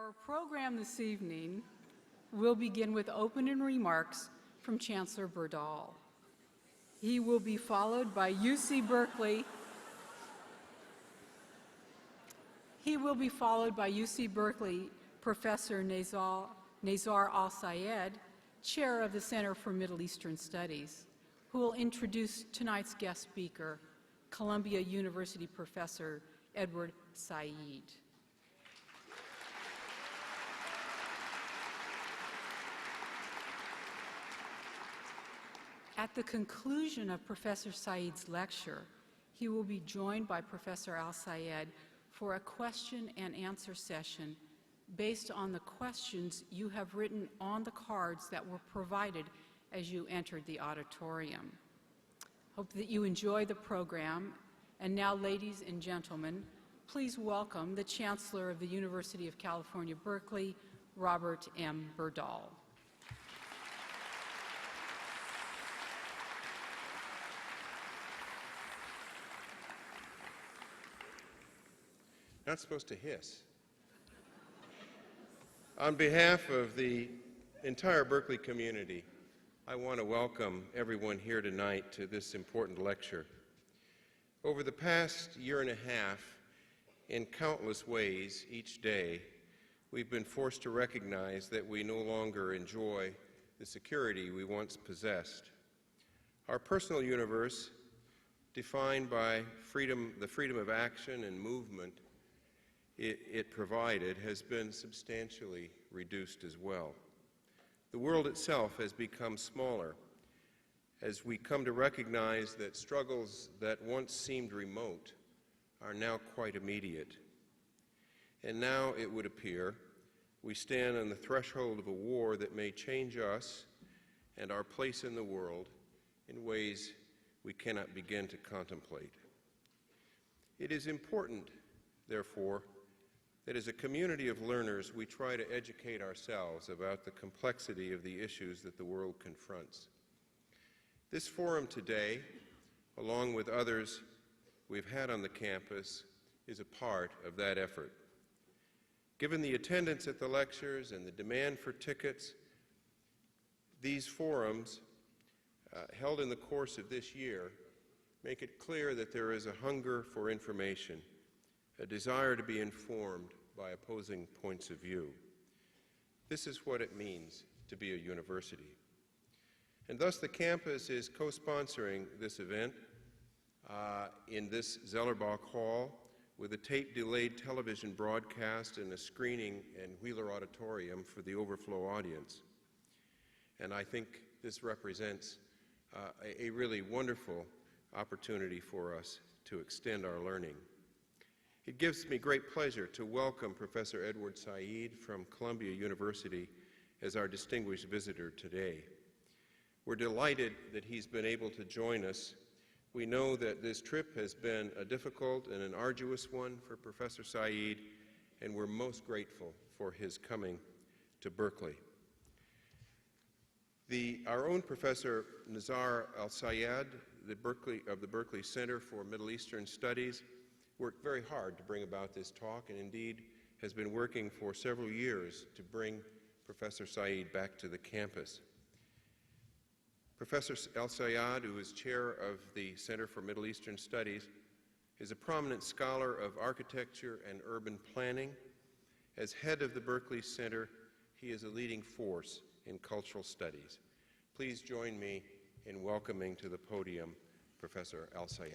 Our program this evening will begin with opening remarks from Chancellor Berdahl. He will be followed by UC Berkeley. Professor Nazar Al-Sayed, Chair of the Center for Middle Eastern Studies, who will introduce tonight's guest speaker, Columbia University Professor Edward Said. At the conclusion of Professor Said's lecture, he will be joined by Professor Al-Sayed for a question and answer session based on the questions you have written on the cards that were provided as you entered the auditorium. Hope that you enjoy the program. And now, ladies and gentlemen, please welcome the Chancellor of the University of California, Berkeley, Robert M. Berdahl. Not supposed to hiss. On behalf of the entire Berkeley community, I want to welcome everyone here tonight to this important lecture. Over the past year and a half, in countless ways each day, we've been forced to recognize that we no longer enjoy the security we once possessed. Our personal universe, defined by the freedom of action and movement it provided, has been substantially reduced as well. The world itself has become smaller as we come to recognize that struggles that once seemed remote are now quite immediate. And now, it would appear, we stand on the threshold of a war that may change us and our place in the world in ways we cannot begin to contemplate. It is important, therefore, that as a community of learners, we try to educate ourselves about the complexity of the issues that the world confronts. This forum today, along with others we've had on the campus, is a part of that effort. Given the attendance at the lectures and the demand for tickets, these forums, held in the course of this year, make it clear that there is a hunger for information, a desire to be informed by opposing points of view. This is what it means to be a university. And thus the campus is co-sponsoring this event in this Zellerbach Hall with a tape-delayed television broadcast and a screening in Wheeler Auditorium for the overflow audience. And I think this represents a really wonderful opportunity for us to extend our learning. It gives me great pleasure to welcome Professor Edward Said from Columbia University as our distinguished visitor today. We're delighted that he's been able to join us. We know that this trip has been a difficult and an arduous one for Professor Said, and we're most grateful for his coming to Berkeley. Our own Professor Nazar Al-Sayed of the Berkeley Center for Middle Eastern Studies worked very hard to bring about this talk, and indeed has been working for several years to bring Professor Said back to the campus. Professor Al-Sayed, who is chair of the Center for Middle Eastern Studies, is a prominent scholar of architecture and urban planning. As head of the Berkeley Center, he is a leading force in cultural studies. Please join me in welcoming to the podium Professor Al-Sayed.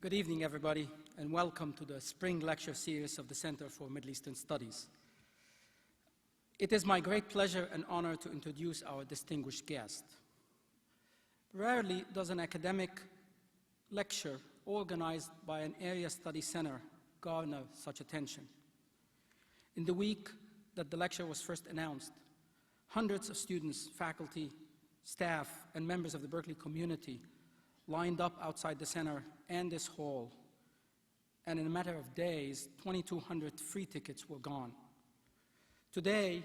Good evening, everybody, and welcome to the spring lecture series of the Center for Middle Eastern Studies. It is my great pleasure and honor to introduce our distinguished guest. Rarely does an academic lecture organized by an area study center garner such attention. In the week that the lecture was first announced, hundreds of students, faculty, staff, and members of the Berkeley community lined up outside the center and this hall, and in a matter of days, 2,200 free tickets were gone. Today,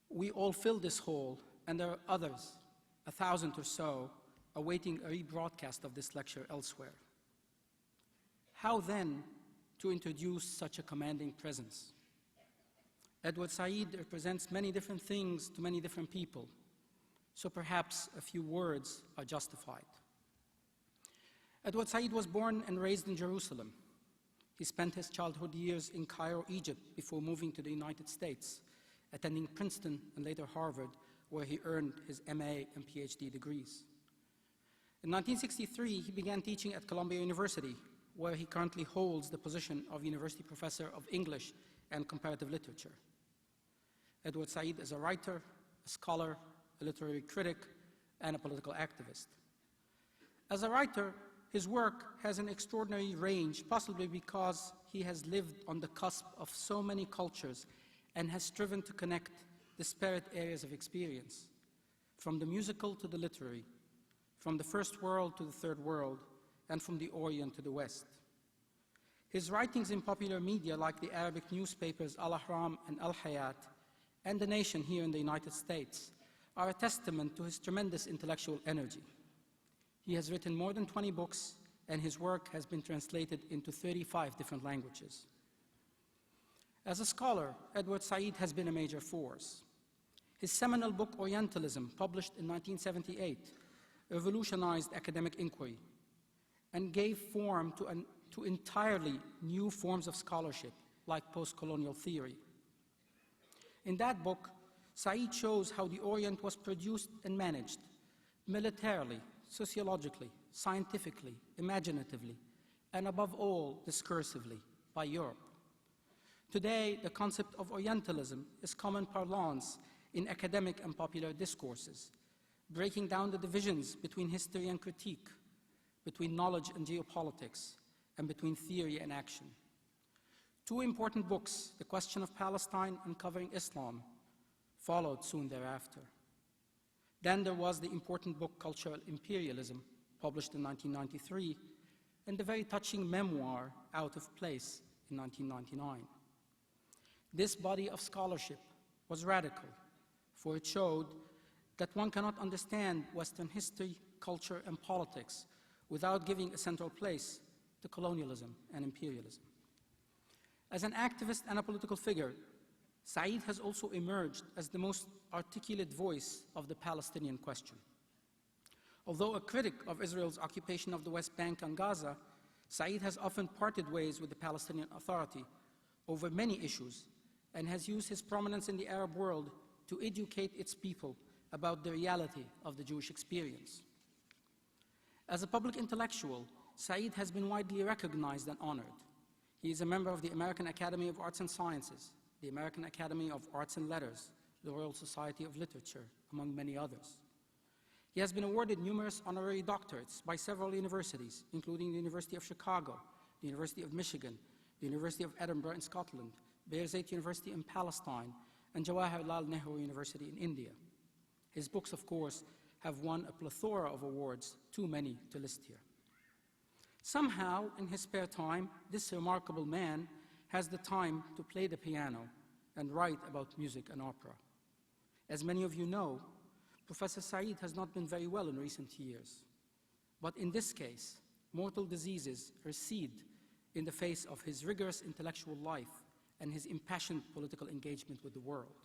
We all fill this hole, and there are others, 1,000 or so, awaiting a rebroadcast of this lecture elsewhere. How then to introduce such a commanding presence? Edward Said represents many different things to many different people, so perhaps a few words are justified. Edward Said was born and raised in Jerusalem. He spent his childhood years in Cairo, Egypt, before moving to the United States, attending Princeton and later Harvard, where he earned his MA and PhD degrees. In 1963, he began teaching at Columbia University, where he currently holds the position of University Professor of English and Comparative Literature. Edward Said is a writer, a scholar, a literary critic, and a political activist. As a writer, his work has an extraordinary range, possibly because he has lived on the cusp of so many cultures and has striven to connect disparate areas of experience, from the musical to the literary, from the first world to the third world, and from the Orient to the West. His writings in popular media like the Arabic newspapers Al-Ahram and Al-Hayat, and The Nation here in the United States, are a testament to his tremendous intellectual energy. He has written more than 20 books, and his work has been translated into 35 different languages. As a scholar, Edward Said has been a major force. His seminal book, Orientalism, published in 1978, revolutionized academic inquiry and gave form to entirely new forms of scholarship, like post-colonial theory. In that book, Said shows how the Orient was produced and managed militarily, sociologically, scientifically, imaginatively, and above all, discursively, by Europe. Today, the concept of Orientalism is common parlance in academic and popular discourses, breaking down the divisions between history and critique, between knowledge and geopolitics, and between theory and action. Two important books, The Question of Palestine and Covering Islam, followed soon thereafter. Then there was the important book Cultural Imperialism, published in 1993, and the very touching memoir Out of Place in 1999. This body of scholarship was radical, for it showed that one cannot understand Western history, culture, and politics without giving a central place to colonialism and imperialism. As an activist and a political figure, Said has also emerged as the most articulate voice of the Palestinian question. Although a critic of Israel's occupation of the West Bank and Gaza, Said has often parted ways with the Palestinian Authority over many issues and has used his prominence in the Arab world to educate its people about the reality of the Jewish experience. As a public intellectual, Said has been widely recognized and honored. He is a member of the American Academy of Arts and Sciences, the American Academy of Arts and Letters, the Royal Society of Literature, among many others. He has been awarded numerous honorary doctorates by several universities, including the University of Chicago, the University of Michigan, the University of Edinburgh in Scotland, Birzeit University in Palestine, and Jawaharlal Nehru University in India. His books, of course, have won a plethora of awards, too many to list here. Somehow, in his spare time, this remarkable man has the time to play the piano and write about music and opera. As many of you know, Professor Said has not been very well in recent years. But in this case, mortal diseases recede in the face of his rigorous intellectual life and his impassioned political engagement with the world.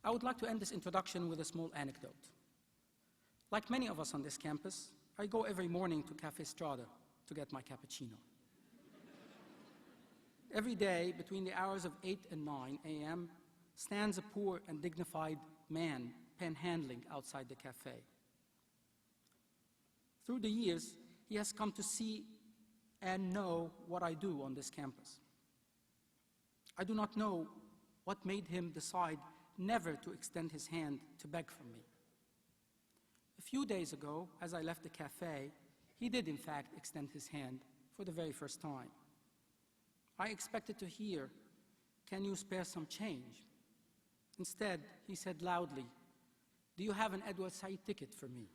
I would like to end this introduction with a small anecdote. Like many of us on this campus, I go every morning to Cafe Strada to get my cappuccino. Every day, between the hours of 8 and 9 a.m., stands a poor and dignified man panhandling outside the cafe. Through the years, he has come to see and know what I do on this campus. I do not know what made him decide never to extend his hand to beg from me. A few days ago, as I left the cafe, he did in fact extend his hand for the very first time. I expected to hear, "Can you spare some change?" Instead, he said loudly, "Do you have an Edward Said ticket for me?"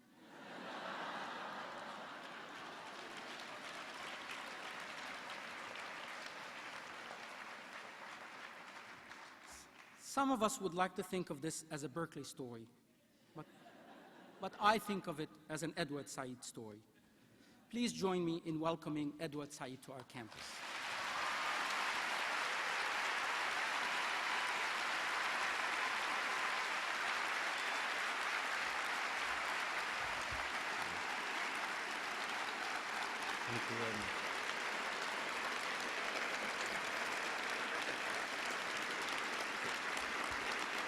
Some of us would like to think of this as a Berkeley story, but I think of it as an Edward Said story. Please join me in welcoming Edward Said to our campus. Thank you very much.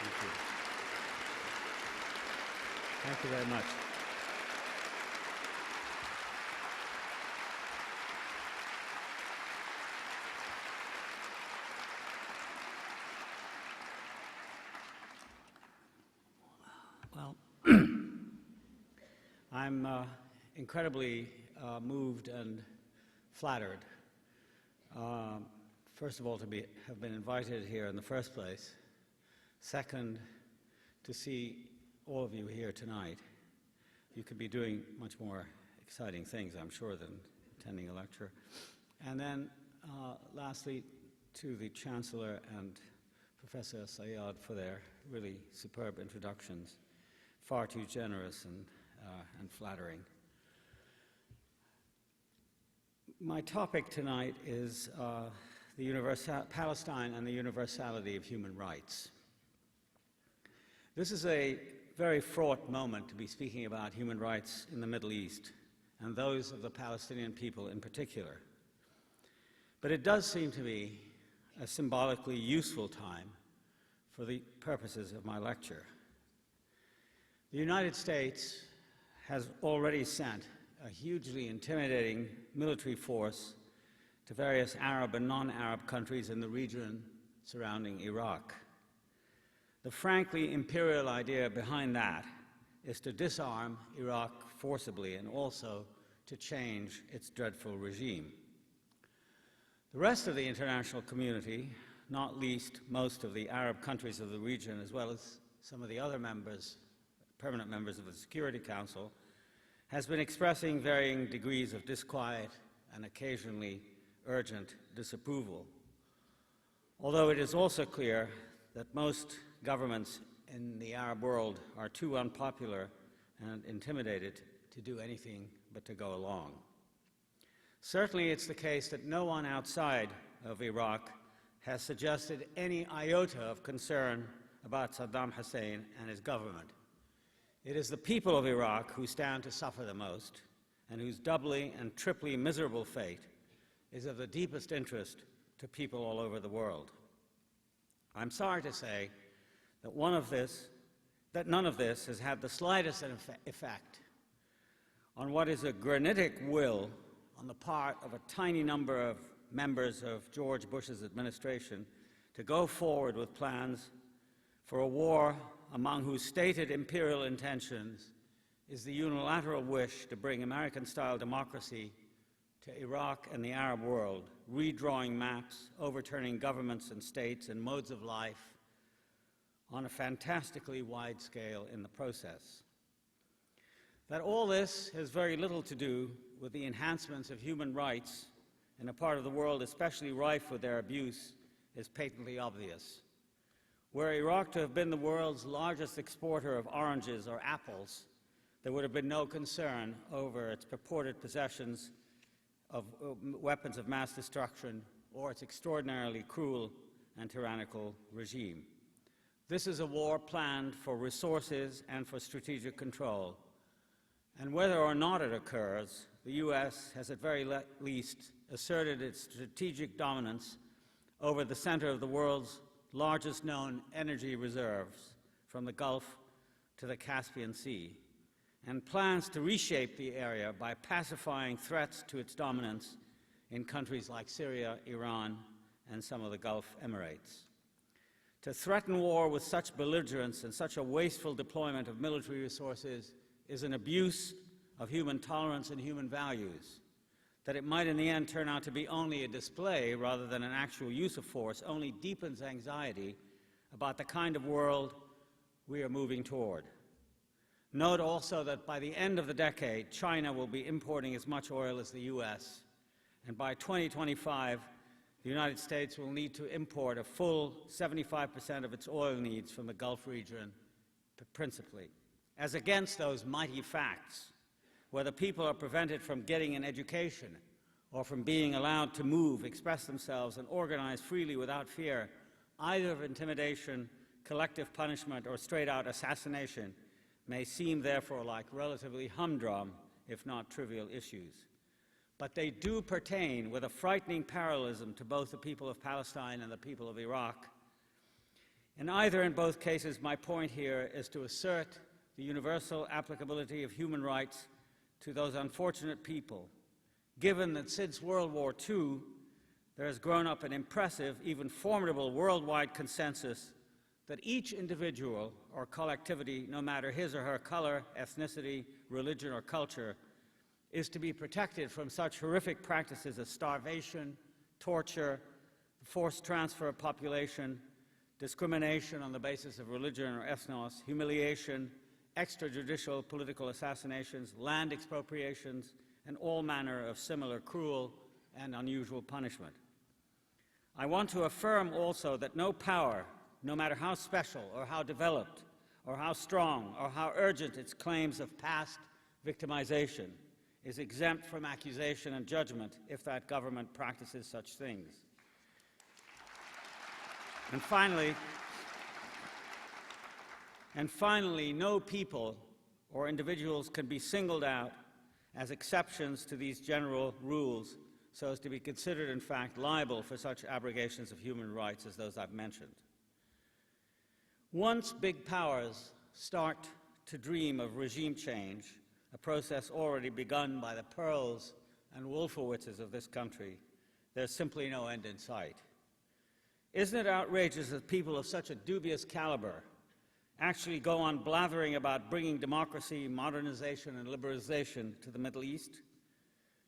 Thank you. Thank you very much. Well, I'm incredibly moved and flattered, first of all, to have been invited here in the first place. Second, to see all of you here tonight. You could be doing much more exciting things, I'm sure, than attending a lecture. And then, lastly, to the Chancellor and Professor Sayad for their really superb introductions, far too generous and flattering. My topic tonight is Palestine and the universality of human rights. This is a very fraught moment to be speaking about human rights in the Middle East, and those of the Palestinian people in particular. But it does seem to me a symbolically useful time for the purposes of my lecture. The United States has already sent a hugely intimidating military force to various Arab and non-Arab countries in the region surrounding Iraq. The frankly imperial idea behind that is to disarm Iraq forcibly and also to change its dreadful regime. The rest of the international community, not least most of the Arab countries of the region, as well as some of the other permanent members of the Security Council, has been expressing varying degrees of disquiet and occasionally urgent disapproval. Although it is also clear that most governments in the Arab world are too unpopular and intimidated to do anything but to go along. Certainly it's the case that no one outside of Iraq has suggested any iota of concern about Saddam Hussein and his government. It is the people of Iraq who stand to suffer the most, and whose doubly and triply miserable fate is of the deepest interest to people all over the world. I'm sorry to say that none of this has had the slightest effect on what is a granitic will on the part of a tiny number of members of George Bush's administration to go forward with plans for a war among whose stated imperial intentions is the unilateral wish to bring American-style democracy to Iraq and the Arab world, redrawing maps, overturning governments and states and modes of life on a fantastically wide scale in the process. That all this has very little to do with the enhancements of human rights in a part of the world especially rife with their abuse is patently obvious. Were Iraq to have been the world's largest exporter of oranges or apples, there would have been no concern over its purported possessions of weapons of mass destruction or its extraordinarily cruel and tyrannical regime. This is a war planned for resources and for strategic control. And whether or not it occurs, the U.S. has at very least asserted its strategic dominance over the center of the world's largest known energy reserves, from the Gulf to the Caspian Sea, and plans to reshape the area by pacifying threats to its dominance in countries like Syria, Iran, and some of the Gulf Emirates. To threaten war with such belligerence and such a wasteful deployment of military resources is an abuse of human tolerance and human values. That it might in the end turn out to be only a display rather than an actual use of force only deepens anxiety about the kind of world we are moving toward. Note also that by the end of the decade, China will be importing as much oil as the U.S., and by 2025, the the United States will need to import a full 75% of its oil needs from the Gulf region principally, as against those mighty facts where the people are prevented from getting an education or from being allowed to move, express themselves, and organize freely without fear, either of intimidation, collective punishment, or straight-out assassination, may seem therefore like relatively humdrum, if not trivial issues. But they do pertain with a frightening parallelism to both the people of Palestine and the people of Iraq. In either and both cases, my point here is to assert the universal applicability of human rights to those unfortunate people, given that since World War II, there has grown up an impressive, even formidable worldwide consensus that each individual or collectivity, no matter his or her color, ethnicity, religion, or culture, is to be protected from such horrific practices as starvation, torture, forced transfer of population, discrimination on the basis of religion or ethnos, humiliation, extrajudicial political assassinations, land expropriations, and all manner of similar cruel and unusual punishment. I want to affirm also that no power, no matter how special or how developed or how strong or how urgent its claims of past victimization, is exempt from accusation and judgment if that government practices such things. And finally, no people or individuals can be singled out as exceptions to these general rules so as to be considered, in fact, liable for such abrogations of human rights as those I've mentioned. Once big powers start to dream of regime change, a process already begun by the Pearls and Wolfowitzes of this country, there's simply no end in sight. Isn't it outrageous that people of such a dubious caliber actually go on blathering about bringing democracy, modernization, and liberalization to the Middle East?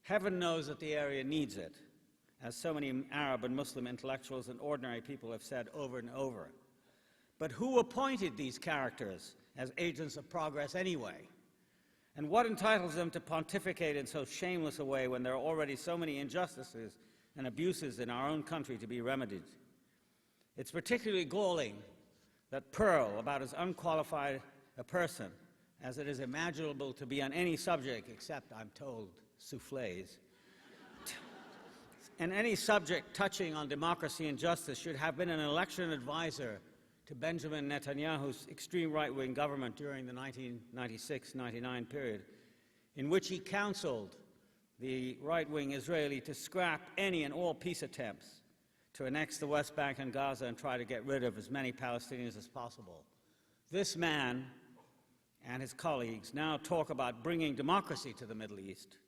Heaven knows that the area needs it, as so many Arab and Muslim intellectuals and ordinary people have said over and over. But who appointed these characters as agents of progress anyway? And what entitles them to pontificate in so shameless a way when there are already so many injustices and abuses in our own country to be remedied? It's particularly galling that Pearl, about as unqualified a person as it is imaginable to be on any subject except, I'm told, soufflés, and any subject touching on democracy and justice, should have been an election advisor to Benjamin Netanyahu's extreme right-wing government during the 1996-99 period, in which he counseled the right-wing Israeli to scrap any and all peace attempts to annex the West Bank and Gaza and try to get rid of as many Palestinians as possible. This man and his colleagues now talk about bringing democracy to the Middle East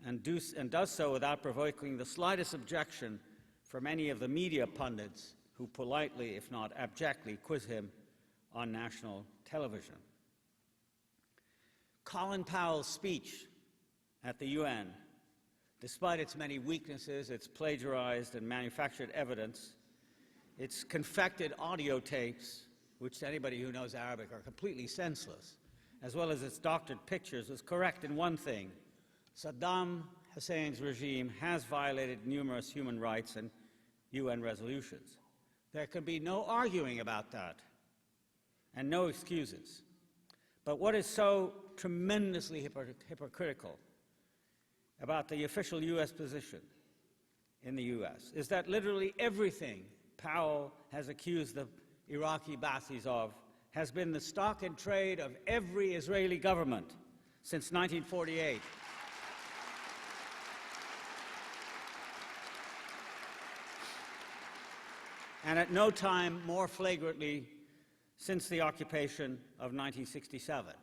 and does so without provoking the slightest objection from any of the media pundits who politely, if not abjectly, quiz him on national television. Colin Powell's speech at the UN, despite its many weaknesses, its plagiarized and manufactured evidence, its confected audio tapes, which to anybody who knows Arabic are completely senseless, as well as its doctored pictures, was correct in one thing: Saddam Hussein's regime has violated numerous human rights and UN resolutions. There can be no arguing about that, and no excuses. But what is so tremendously hypocritical about the official U.S. position in the U.S. is that literally everything Powell has accused the Iraqi Ba'athis of has been the stock in trade of every Israeli government since 1948. And at no time more flagrantly since the occupation of 1967.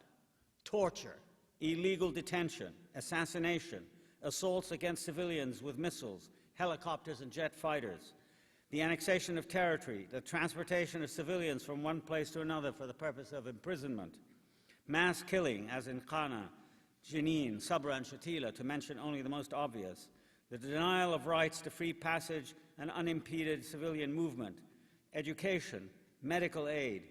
Torture, illegal detention, assassination, assaults against civilians with missiles, helicopters and jet fighters, the annexation of territory, the transportation of civilians from one place to another for the purpose of imprisonment, mass killing, as in Qana, Jenin, Sabra, and Shatila, to mention only the most obvious, the denial of rights to free passage and unimpeded civilian movement, education, medical aid,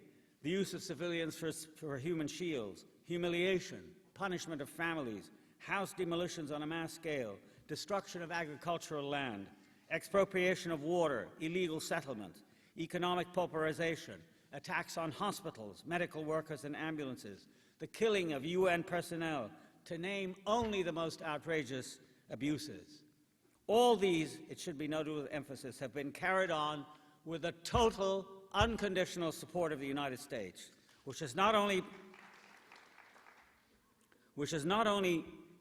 the use of civilians for human shields, humiliation, punishment of families, house demolitions on a mass scale, destruction of agricultural land, expropriation of water, illegal settlement, economic pauperization, attacks on hospitals, medical workers and ambulances, the killing of UN personnel, to name only the most outrageous abuses. All these, it should be noted with emphasis, have been carried on with the total, unconditional support of the United States, which has not only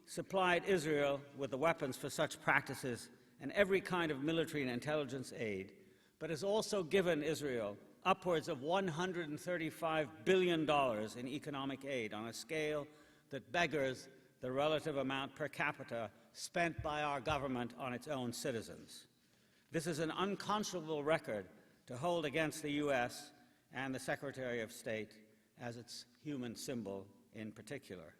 supplied Israel with the weapons for such practices and every kind of military and intelligence aid, but has also given Israel upwards of $135 billion in economic aid on a scale that beggars the relative amount per capita spent by our government on its own citizens. This is an unconscionable record to hold against the U.S. and the Secretary of State as its human symbol in particular.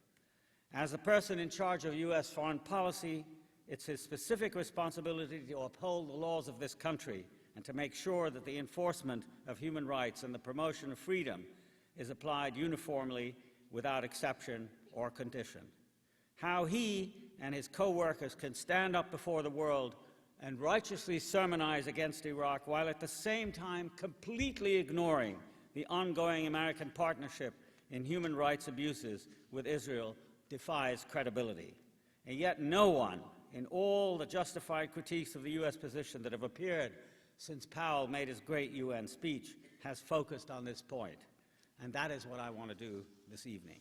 As the person in charge of U.S. foreign policy, it's his specific responsibility to uphold the laws of this country and to make sure that the enforcement of human rights and the promotion of freedom is applied uniformly without exception or condition. How he and his co-workers can stand up before the world and righteously sermonize against Iraq while at the same time completely ignoring the ongoing American partnership in human rights abuses with Israel defies credibility. And yet no one, in all the justified critiques of the U.S. position that have appeared since Powell made his great UN speech, has focused on this point. And that is what I want to do this evening.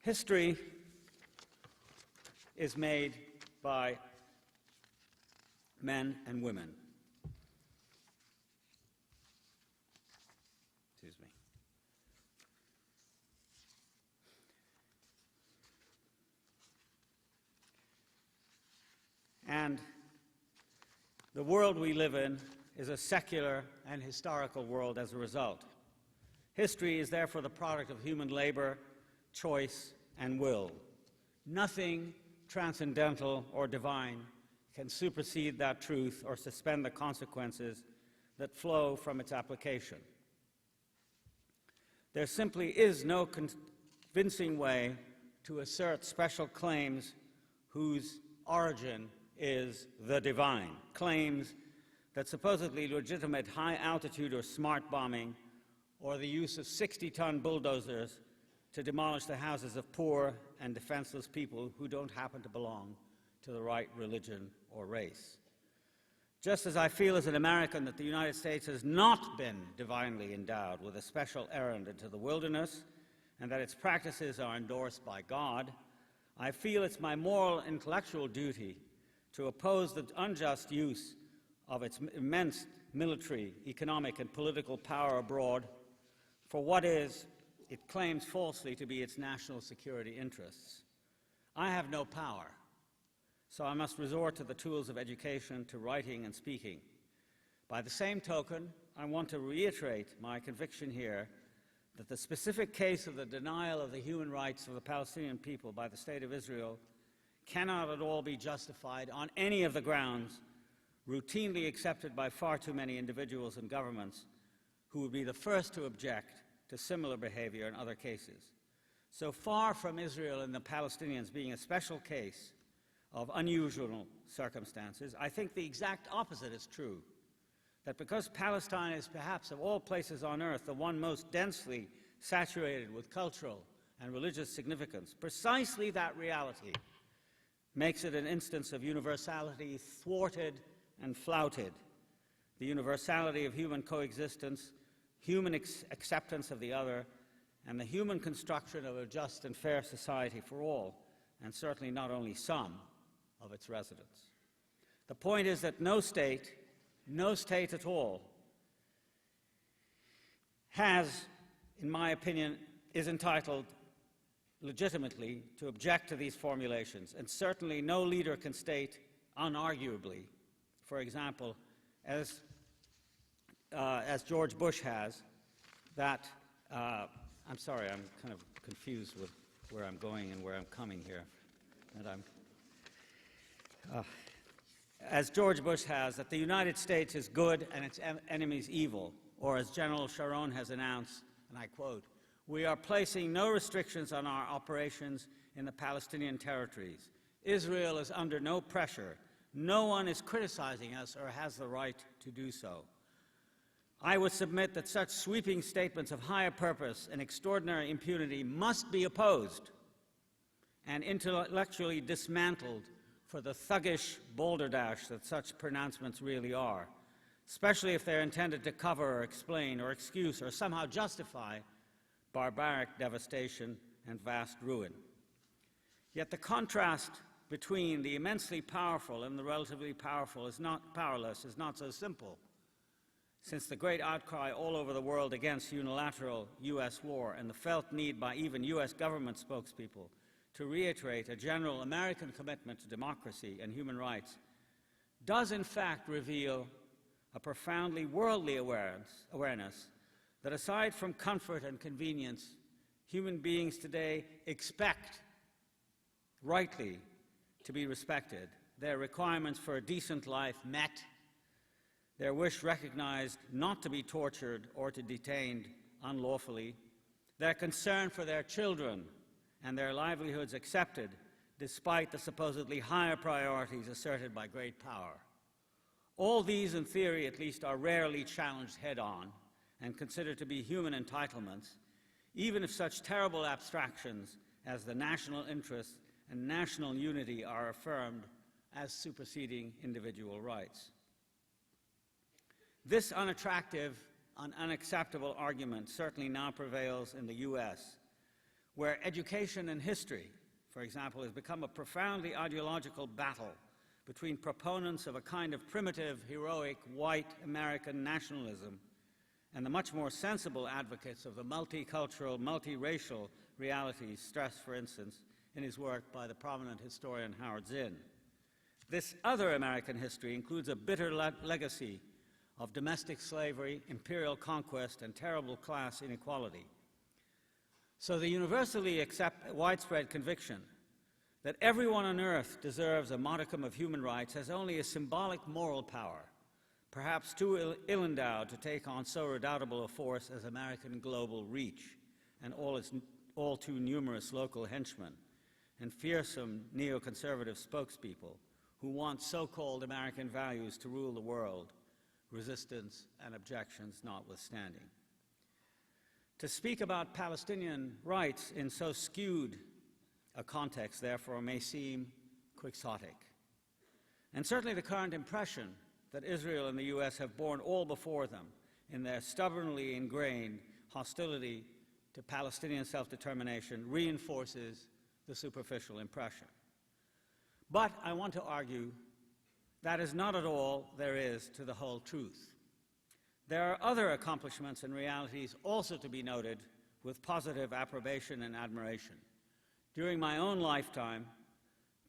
History is made by men and women. Excuse me. And the world we live in is a secular and historical world as a result. History is therefore the product of human labor, choice, and will. Nothing transcendental or divine can supersede that truth or suspend the consequences that flow from its application. There simply is no convincing way to assert special claims whose origin is the divine, claims that supposedly legitimate high-altitude or smart bombing or the use of 60-ton bulldozers to demolish the houses of poor and defenseless people who don't happen to belong to the right religion or race. Just as I feel as an American that the United States has not been divinely endowed with a special errand into the wilderness and that its practices are endorsed by God, I feel it's my moral and intellectual duty to oppose the unjust use of its immense military, economic, and political power abroad for what is, it claims falsely, to be its national security interests. I have no power, so I must resort to the tools of education, to writing and speaking. By the same token, I want to reiterate my conviction here that the specific case of the denial of the human rights of the Palestinian people by the State of Israel cannot at all be justified on any of the grounds routinely accepted by far too many individuals and governments who would be the first to object to similar behavior in other cases. So far from Israel and the Palestinians being a special case of unusual circumstances, I think the exact opposite is true. That because Palestine is perhaps of all places on earth the one most densely saturated with cultural and religious significance, precisely that reality makes it an instance of universality thwarted and flouted. The universality of human coexistence, human acceptance of the other, and the human construction of a just and fair society for all, and certainly not only some, of its residents. The point is that no state at all, has, in my opinion, is entitled legitimately to object to these formulations, and certainly no leader can state unarguably, for example, as George Bush has, that, I'm sorry, I'm kind of confused with where I'm going and where I'm coming here. As George Bush has, that the United States is good and its enemies evil, or as General Sharon has announced, and I quote, We are placing no restrictions on our operations in the Palestinian territories. Israel is under no pressure. No one is criticizing us or has the right to do so. I would submit that such sweeping statements of higher purpose and extraordinary impunity must be opposed and intellectually dismantled for the thuggish balderdash that such pronouncements really are, especially if they're intended to cover or explain or excuse or somehow justify barbaric devastation and vast ruin. Yet the contrast between the immensely powerful and the relatively powerless is not so simple, since the great outcry all over the world against unilateral U.S. war and the felt need by even U.S. government spokespeople to reiterate a general American commitment to democracy and human rights does in fact reveal a profoundly worldly awareness that aside from comfort and convenience, human beings today expect, rightly, to be respected, their requirements for a decent life met, their wish recognized not to be tortured or to detained unlawfully, their concern for their children and their livelihoods accepted despite the supposedly higher priorities asserted by great power. All these, in theory at least, are rarely challenged head-on and considered to be human entitlements, even if such terrible abstractions as the national interest and national unity are affirmed as superseding individual rights. This unattractive and unacceptable argument certainly now prevails in the U.S., where education and history, for example, has become a profoundly ideological battle between proponents of a kind of primitive, heroic, white American nationalism and the much more sensible advocates of the multicultural, multiracial realities stressed, for instance, in his work by the prominent historian Howard Zinn. This other American history includes a bitter legacy of domestic slavery, imperial conquest, and terrible class inequality. So the universally widespread conviction that everyone on earth deserves a modicum of human rights has only a symbolic moral power, perhaps too ill-endowed to take on so redoubtable a force as American global reach and all too numerous local henchmen and fearsome neoconservative spokespeople who want so-called American values to rule the world, resistance and objections notwithstanding. To speak about Palestinian rights in so skewed a context, therefore, may seem quixotic. And certainly the current impression that Israel and the U.S. have borne all before them in their stubbornly ingrained hostility to Palestinian self-determination reinforces the superficial impression. But I want to argue that is not at all there is to the whole truth. There are other accomplishments and realities also to be noted with positive approbation and admiration. During my own lifetime,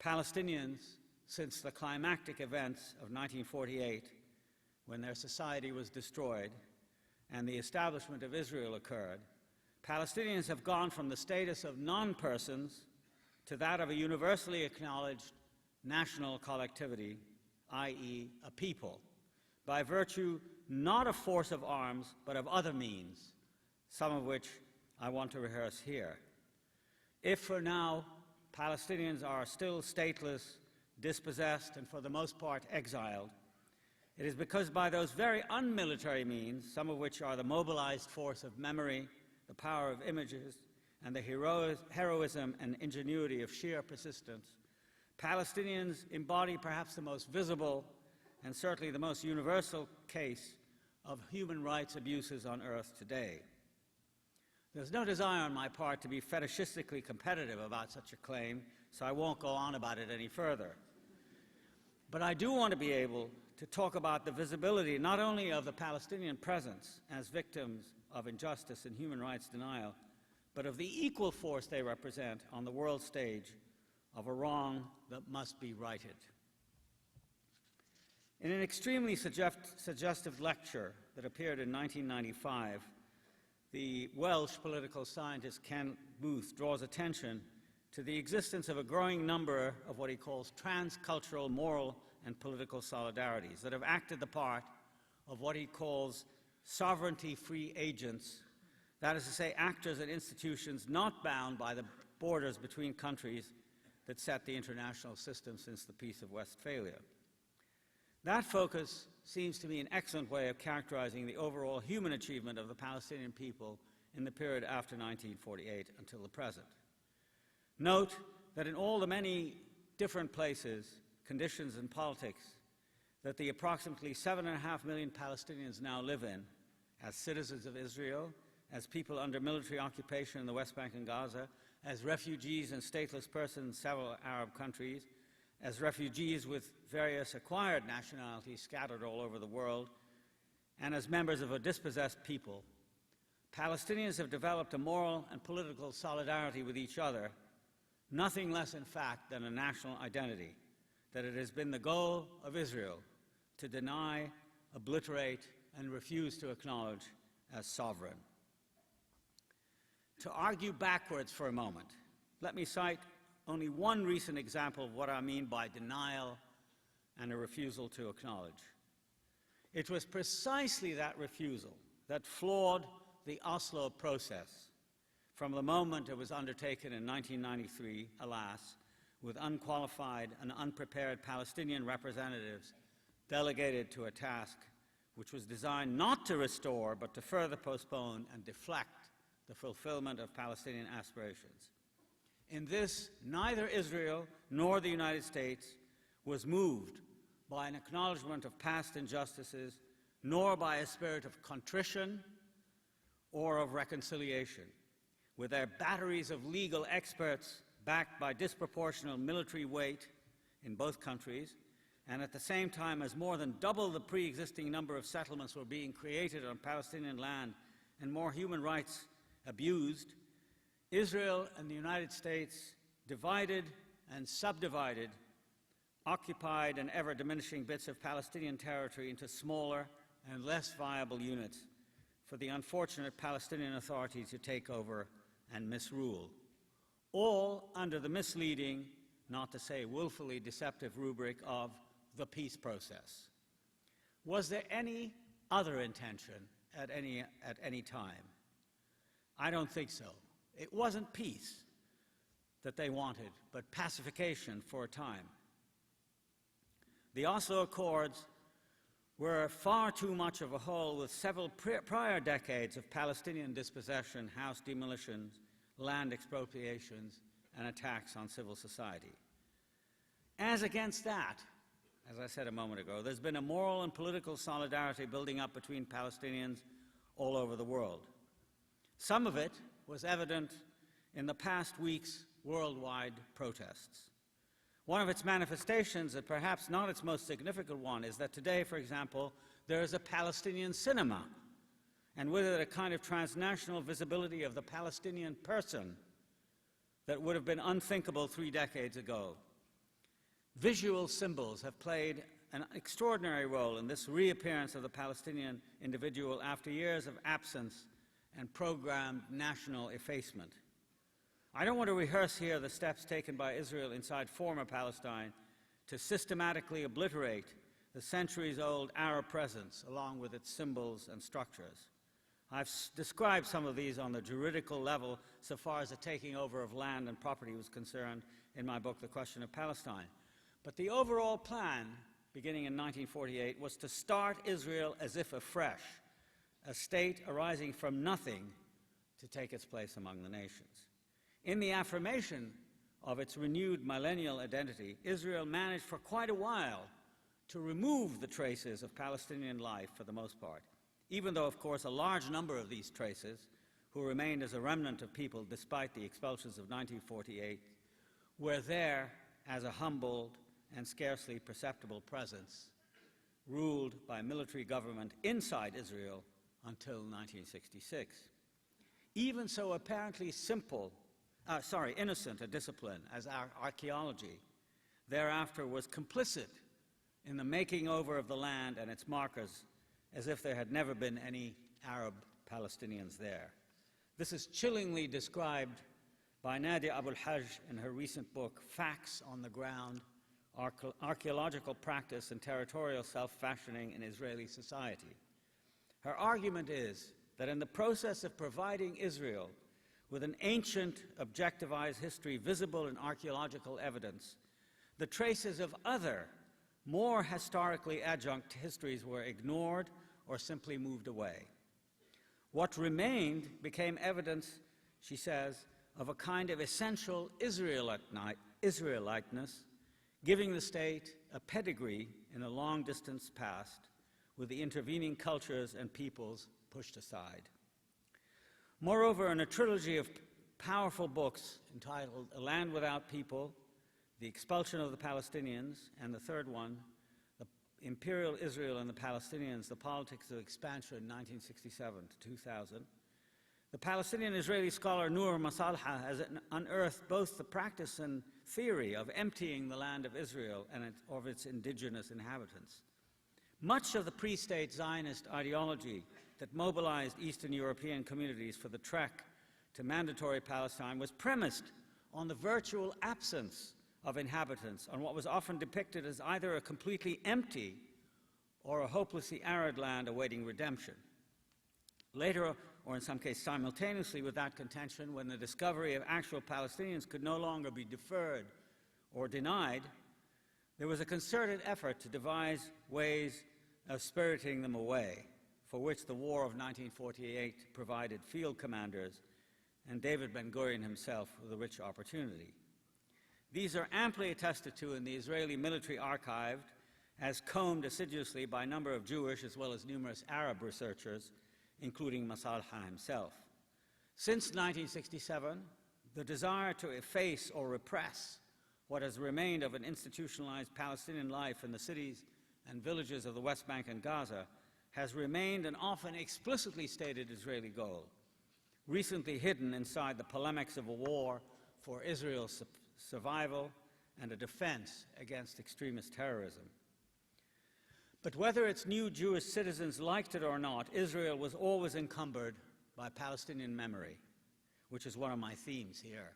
Palestinians, since the climactic events of 1948, when their society was destroyed and the establishment of Israel occurred, Palestinians have gone from the status of non-persons to that of a universally acknowledged national collectivity, i.e., a people, by virtue not of force of arms, but of other means, some of which I want to rehearse here. If for now Palestinians are still stateless, dispossessed, and for the most part exiled, it is because by those very unmilitary means, some of which are the mobilized force of memory, the power of images, and the heroism and ingenuity of sheer persistence, Palestinians embody perhaps the most visible and certainly the most universal case of human rights abuses on earth today. There's no desire on my part to be fetishistically competitive about such a claim, so I won't go on about it any further. But I do want to be able to talk about the visibility not only of the Palestinian presence as victims of injustice and human rights denial, but of the equal force they represent on the world stage of a wrong that must be righted. In an extremely suggestive lecture that appeared in 1995, the Welsh political scientist Ken Booth draws attention to the existence of a growing number of what he calls transcultural moral and political solidarities that have acted the part of what he calls sovereignty-free agents That is to say, actors and institutions not bound by the borders between countries that set the international system since the Peace of Westphalia. That focus seems to me an excellent way of characterizing the overall human achievement of the Palestinian people in the period after 1948 until the present. Note that in all the many different places, conditions, and politics that the approximately 7.5 million Palestinians now live in, as citizens of Israel, as people under military occupation in the West Bank and Gaza, as refugees and stateless persons in several Arab countries, as refugees with various acquired nationalities scattered all over the world, and as members of a dispossessed people, Palestinians have developed a moral and political solidarity with each other, nothing less in fact than a national identity, that it has been the goal of Israel to deny, obliterate, and refuse to acknowledge as sovereign. To argue backwards for a moment, let me cite only one recent example of what I mean by denial and a refusal to acknowledge. It was precisely that refusal that flawed the Oslo process from the moment it was undertaken in 1993, alas, with unqualified and unprepared Palestinian representatives delegated to a task which was designed not to restore but to further postpone and deflect the fulfillment of Palestinian aspirations. In this, neither Israel nor the United States was moved by an acknowledgement of past injustices, nor by a spirit of contrition or of reconciliation. With their batteries of legal experts backed by disproportionate military weight in both countries, and at the same time as more than double the pre-existing number of settlements were being created on Palestinian land and more human rights abused, Israel and the United States divided and subdivided occupied and ever-diminishing bits of Palestinian territory into smaller and less viable units for the unfortunate Palestinian Authority to take over and misrule, all under the misleading, not to say willfully deceptive rubric of the peace process. Was there any other intention at any time? I don't think so. It wasn't peace that they wanted, but pacification for a time. The Oslo Accords were far too much of a whole with several prior decades of Palestinian dispossession, house demolitions, land expropriations, and attacks on civil society. As against that, as I said a moment ago, there's been a moral and political solidarity building up between Palestinians all over the world. Some of it was evident in the past week's worldwide protests. One of its manifestations, and perhaps not its most significant one, is that today, for example, there is a Palestinian cinema, and with it a kind of transnational visibility of the Palestinian person that would have been unthinkable 3 decades ago. Visual symbols have played an extraordinary role in this reappearance of the Palestinian individual after years of absence and programmed national effacement. I don't want to rehearse here the steps taken by Israel inside former Palestine to systematically obliterate the centuries-old Arab presence along with its symbols and structures. I've described some of these on the juridical level so far as the taking over of land and property was concerned in my book, The Question of Palestine. But the overall plan, beginning in 1948, was to start Israel as if afresh, a state arising from nothing to take its place among the nations. In the affirmation of its renewed millennial identity, Israel managed for quite a while to remove the traces of Palestinian life for the most part, even though, of course, a large number of these traces, who remained as a remnant of people despite the expulsions of 1948, were there as a humbled and scarcely perceptible presence, ruled by military government inside Israel until 1966. Even so apparently innocent a discipline as archaeology thereafter was complicit in the making over of the land and its markers as if there had never been any Arab Palestinians there. This is chillingly described by Nadia Abul-Hajj in her recent book, Facts on the Ground, Archaeological Practice and Territorial Self-Fashioning in Israeli Society. Her argument is that in the process of providing Israel with an ancient, objectivized history visible in archaeological evidence, the traces of other, more historically adjunct histories were ignored or simply moved away. What remained became evidence, she says, of a kind of essential Israeliteness, giving the state a pedigree in a long-distance past, with the intervening cultures and peoples pushed aside. Moreover, in a trilogy of powerful books entitled A Land Without People, The Expulsion of the Palestinians, and the third one, The Imperial Israel and the Palestinians, The Politics of Expansion, 1967 to 2000, the Palestinian-Israeli scholar Noor Masalha has unearthed both the practice and theory of emptying the land of Israel and of its indigenous inhabitants. Much of the pre-state Zionist ideology that mobilized Eastern European communities for the trek to mandatory Palestine was premised on the virtual absence of inhabitants, on what was often depicted as either a completely empty or a hopelessly arid land awaiting redemption. Later, or in some cases simultaneously with that contention, when the discovery of actual Palestinians could no longer be deferred or denied, there was a concerted effort to devise ways of spiriting them away, for which the War of 1948 provided field commanders and David Ben-Gurion himself with a rich opportunity. These are amply attested to in the Israeli military archive, as combed assiduously by a number of Jewish as well as numerous Arab researchers, including Masalha himself. Since 1967, the desire to efface or repress what has remained of an institutionalized Palestinian life in the cities and villages of the West Bank and Gaza has remained an often explicitly stated Israeli goal, recently hidden inside the polemics of a war for Israel's survival and a defense against extremist terrorism. But whether its new Jewish citizens liked it or not, Israel was always encumbered by Palestinian memory, which is one of my themes here.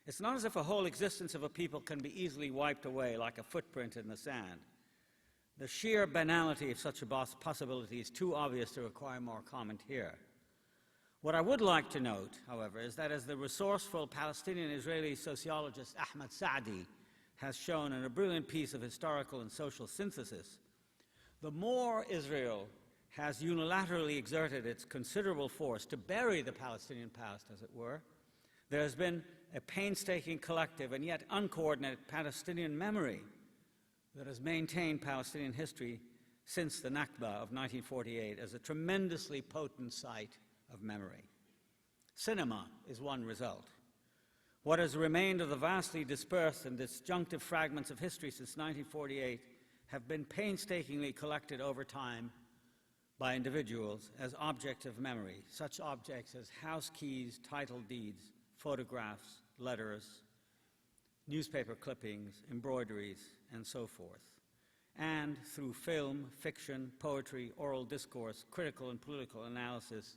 It's not as if a whole existence of a people can be easily wiped away like a footprint in the sand. The sheer banality of such a possibility is too obvious to require more comment here. What I would like to note, however, is that as the resourceful Palestinian-Israeli sociologist Ahmad Saadi has shown in a brilliant piece of historical and social synthesis, the more Israel has unilaterally exerted its considerable force to bury the Palestinian past, as it were, there has been a painstaking collective and yet uncoordinated Palestinian memory that has maintained Palestinian history since the Nakba of 1948 as a tremendously potent site of memory. Cinema is one result. What has remained of the vastly dispersed and disjunctive fragments of history since 1948 have been painstakingly collected over time by individuals as objects of memory, such objects as house keys, title deeds, photographs, letters, newspaper clippings, embroideries, and so forth. And through film, fiction, poetry, oral discourse, critical and political analysis,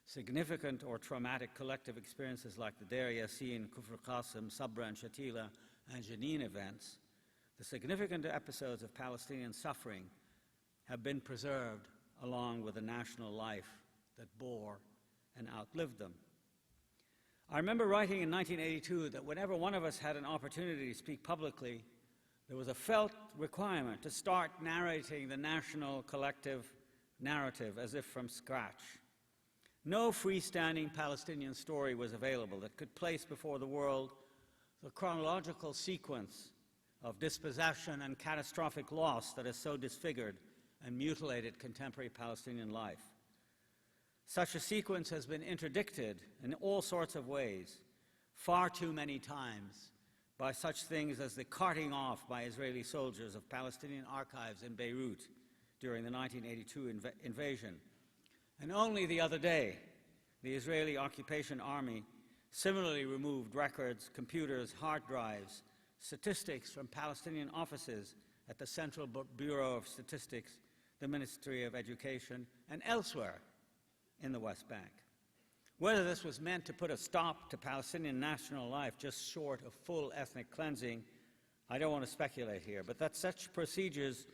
significant or traumatic collective experiences like the Deir Yassin, Kufr Qasim, Sabra and Shatila, and Jenin events, the significant episodes of Palestinian suffering have been preserved along with the national life that bore and outlived them. I remember writing in 1982 that whenever one of us had an opportunity to speak publicly, there was a felt requirement to start narrating the national collective narrative as if from scratch. No freestanding Palestinian story was available that could place before the world the chronological sequence of dispossession and catastrophic loss that has so disfigured and mutilated contemporary Palestinian life. Such a sequence has been interdicted in all sorts of ways, far too many times, by such things as the carting off by Israeli soldiers of Palestinian archives in Beirut during the 1982 invasion. And only the other day, the Israeli occupation army similarly removed records, computers, hard drives, statistics from Palestinian offices at the Central Bureau of Statistics, the Ministry of Education, and elsewhere in the West Bank. Whether this was meant to put a stop to Palestinian national life just short of full ethnic cleansing, I don't want to speculate here, but that such procedures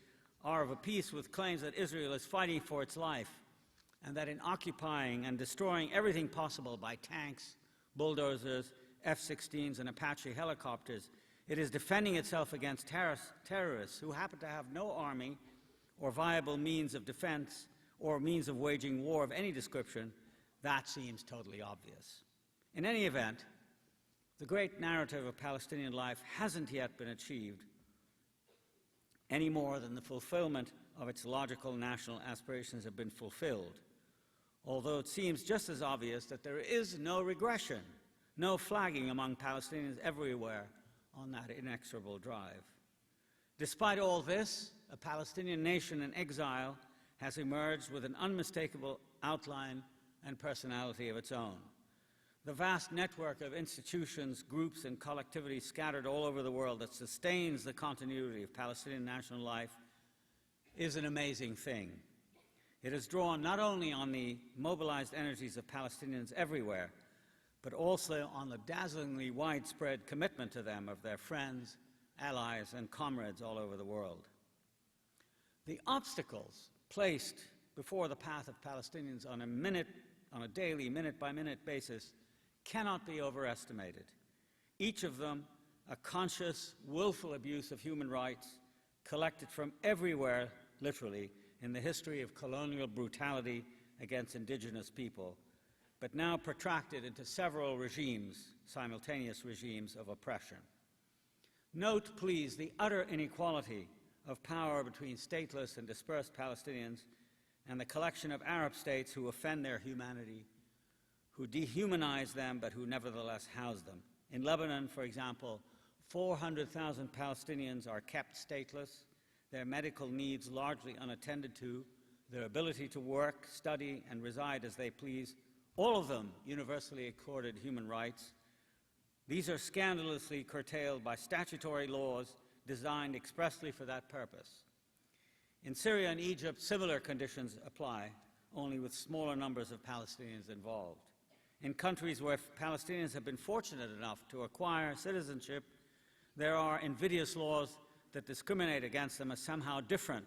are of a piece with claims that Israel is fighting for its life and that in occupying and destroying everything possible by tanks, bulldozers, F-16s, and Apache helicopters, it is defending itself against terrorists who happen to have no army or viable means of defense or means of waging war of any description, that seems totally obvious. In any event, the great narrative of Palestinian life hasn't yet been achieved any more than the fulfillment of its logical national aspirations have been fulfilled, although it seems just as obvious that there is no regression, no flagging among Palestinians everywhere on that inexorable drive. Despite all this, a Palestinian nation in exile has emerged with an unmistakable outline and personality of its own. The vast network of institutions, groups, and collectivities scattered all over the world that sustains the continuity of Palestinian national life is an amazing thing. It has drawn not only on the mobilized energies of Palestinians everywhere, but also on the dazzlingly widespread commitment to them of their friends, allies, and comrades all over the world. The obstacles placed before the path of Palestinians on a daily, minute-by-minute basis cannot be overestimated. Each of them a conscious, willful abuse of human rights collected from everywhere, literally, in the history of colonial brutality against indigenous people, but now protracted into several regimes, simultaneous regimes of oppression. Note, please, the utter inequality of power between stateless and dispersed Palestinians and the collection of Arab states who offend their humanity, who dehumanize them, but who nevertheless house them. In Lebanon, for example, 400,000 Palestinians are kept stateless, their medical needs largely unattended to, their ability to work, study, and reside as they please, all of them universally accorded human rights. These are scandalously curtailed by statutory laws designed expressly for that purpose. In Syria and Egypt, similar conditions apply, only with smaller numbers of Palestinians involved. In countries where Palestinians have been fortunate enough to acquire citizenship, there are invidious laws that discriminate against them as somehow different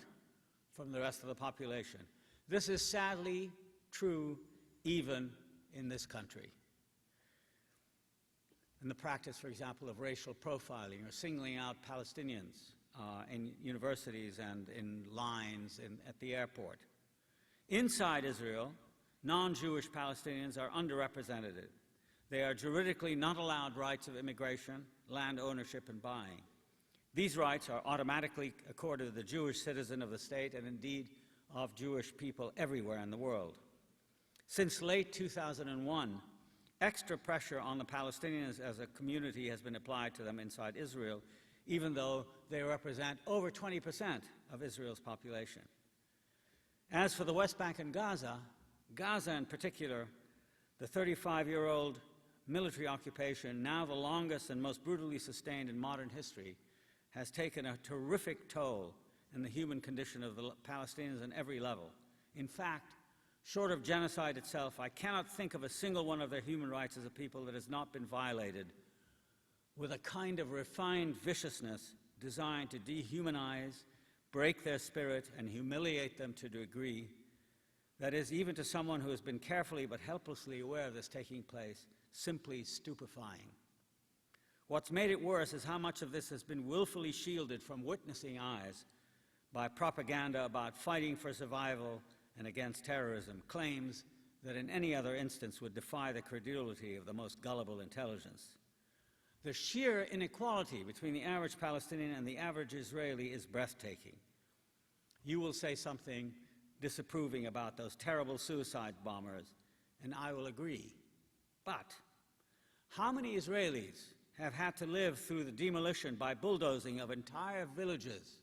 from the rest of the population. This is sadly true even in this country. In the practice, for example, of racial profiling or singling out Palestinians in universities and in lines at the airport. Inside Israel, non-Jewish Palestinians are underrepresented. They are juridically not allowed rights of immigration, land ownership, and buying. These rights are automatically accorded to the Jewish citizen of the state and indeed of Jewish people everywhere in the world. Since late 2001, extra pressure on the Palestinians as a community has been applied to them inside Israel, even though they represent over 20% of Israel's population. As for the West Bank and Gaza in particular, the 35-year-old military occupation, now the longest and most brutally sustained in modern history, has taken a terrific toll in the human condition of the Palestinians on every level. In fact, short of genocide itself, I cannot think of a single one of their human rights as a people that has not been violated with a kind of refined viciousness designed to dehumanize, break their spirit, and humiliate them to a degree that is, even to someone who has been carefully but helplessly aware of this taking place, simply stupefying. What's made it worse is how much of this has been willfully shielded from witnessing eyes by propaganda about fighting for survival and against terrorism, claims that in any other instance would defy the credulity of the most gullible intelligence. The sheer inequality between the average Palestinian and the average Israeli is breathtaking. You will say something disapproving about those terrible suicide bombers, and I will agree. But how many Israelis have had to live through the demolition by bulldozing of entire villages,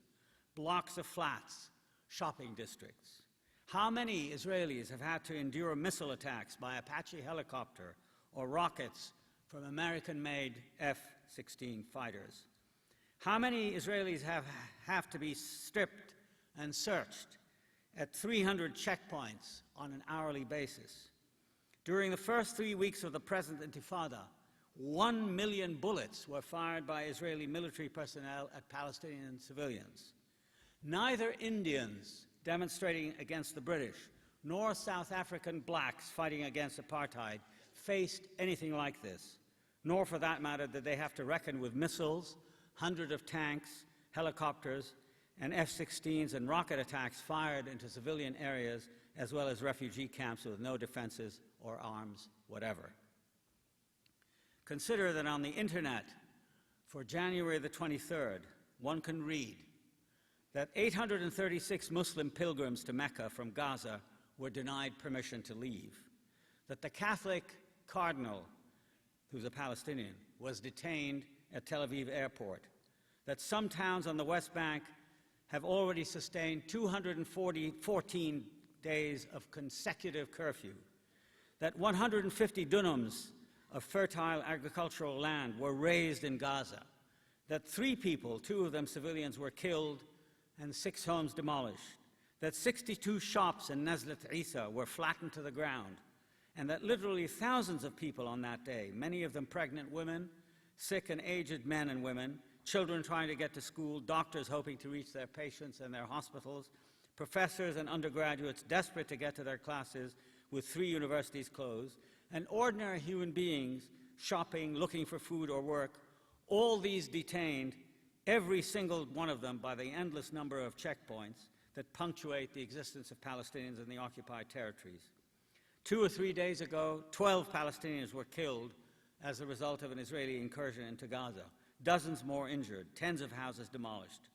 blocks of flats, shopping districts? How many Israelis have had to endure missile attacks by Apache helicopter or rockets from American-made F-16 fighters? How many Israelis have to be stripped and searched at 300 checkpoints on an hourly basis? During the first 3 weeks of the present Intifada, 1 million bullets were fired by Israeli military personnel at Palestinian civilians. Neither Indians demonstrating against the British, nor South African blacks fighting against apartheid faced anything like this, nor for that matter did they have to reckon with missiles, hundreds of tanks, helicopters, and F-16s and rocket attacks fired into civilian areas, as well as refugee camps with no defenses or arms whatever. Consider that on the internet for January the 23rd, one can read that 836 Muslim pilgrims to Mecca from Gaza were denied permission to leave, that the Catholic cardinal, who's a Palestinian, was detained at Tel Aviv airport, that some towns on the West Bank have already sustained 214 days of consecutive curfew, that 150 dunams of fertile agricultural land were razed in Gaza, that 3 people, 2 of them civilians, were killed and 6 homes demolished, that 62 shops in Nazlat Isa were flattened to the ground, and that literally thousands of people on that day, many of them pregnant women, sick and aged men and women, children trying to get to school, doctors hoping to reach their patients and their hospitals, professors and undergraduates desperate to get to their classes with 3 universities closed, and ordinary human beings shopping, looking for food or work, all these detained, every single one of them by the endless number of checkpoints that punctuate the existence of Palestinians in the occupied territories. 2 or 3 days ago, 12 Palestinians were killed as a result of an Israeli incursion into Gaza, dozens more injured, tens of houses demolished.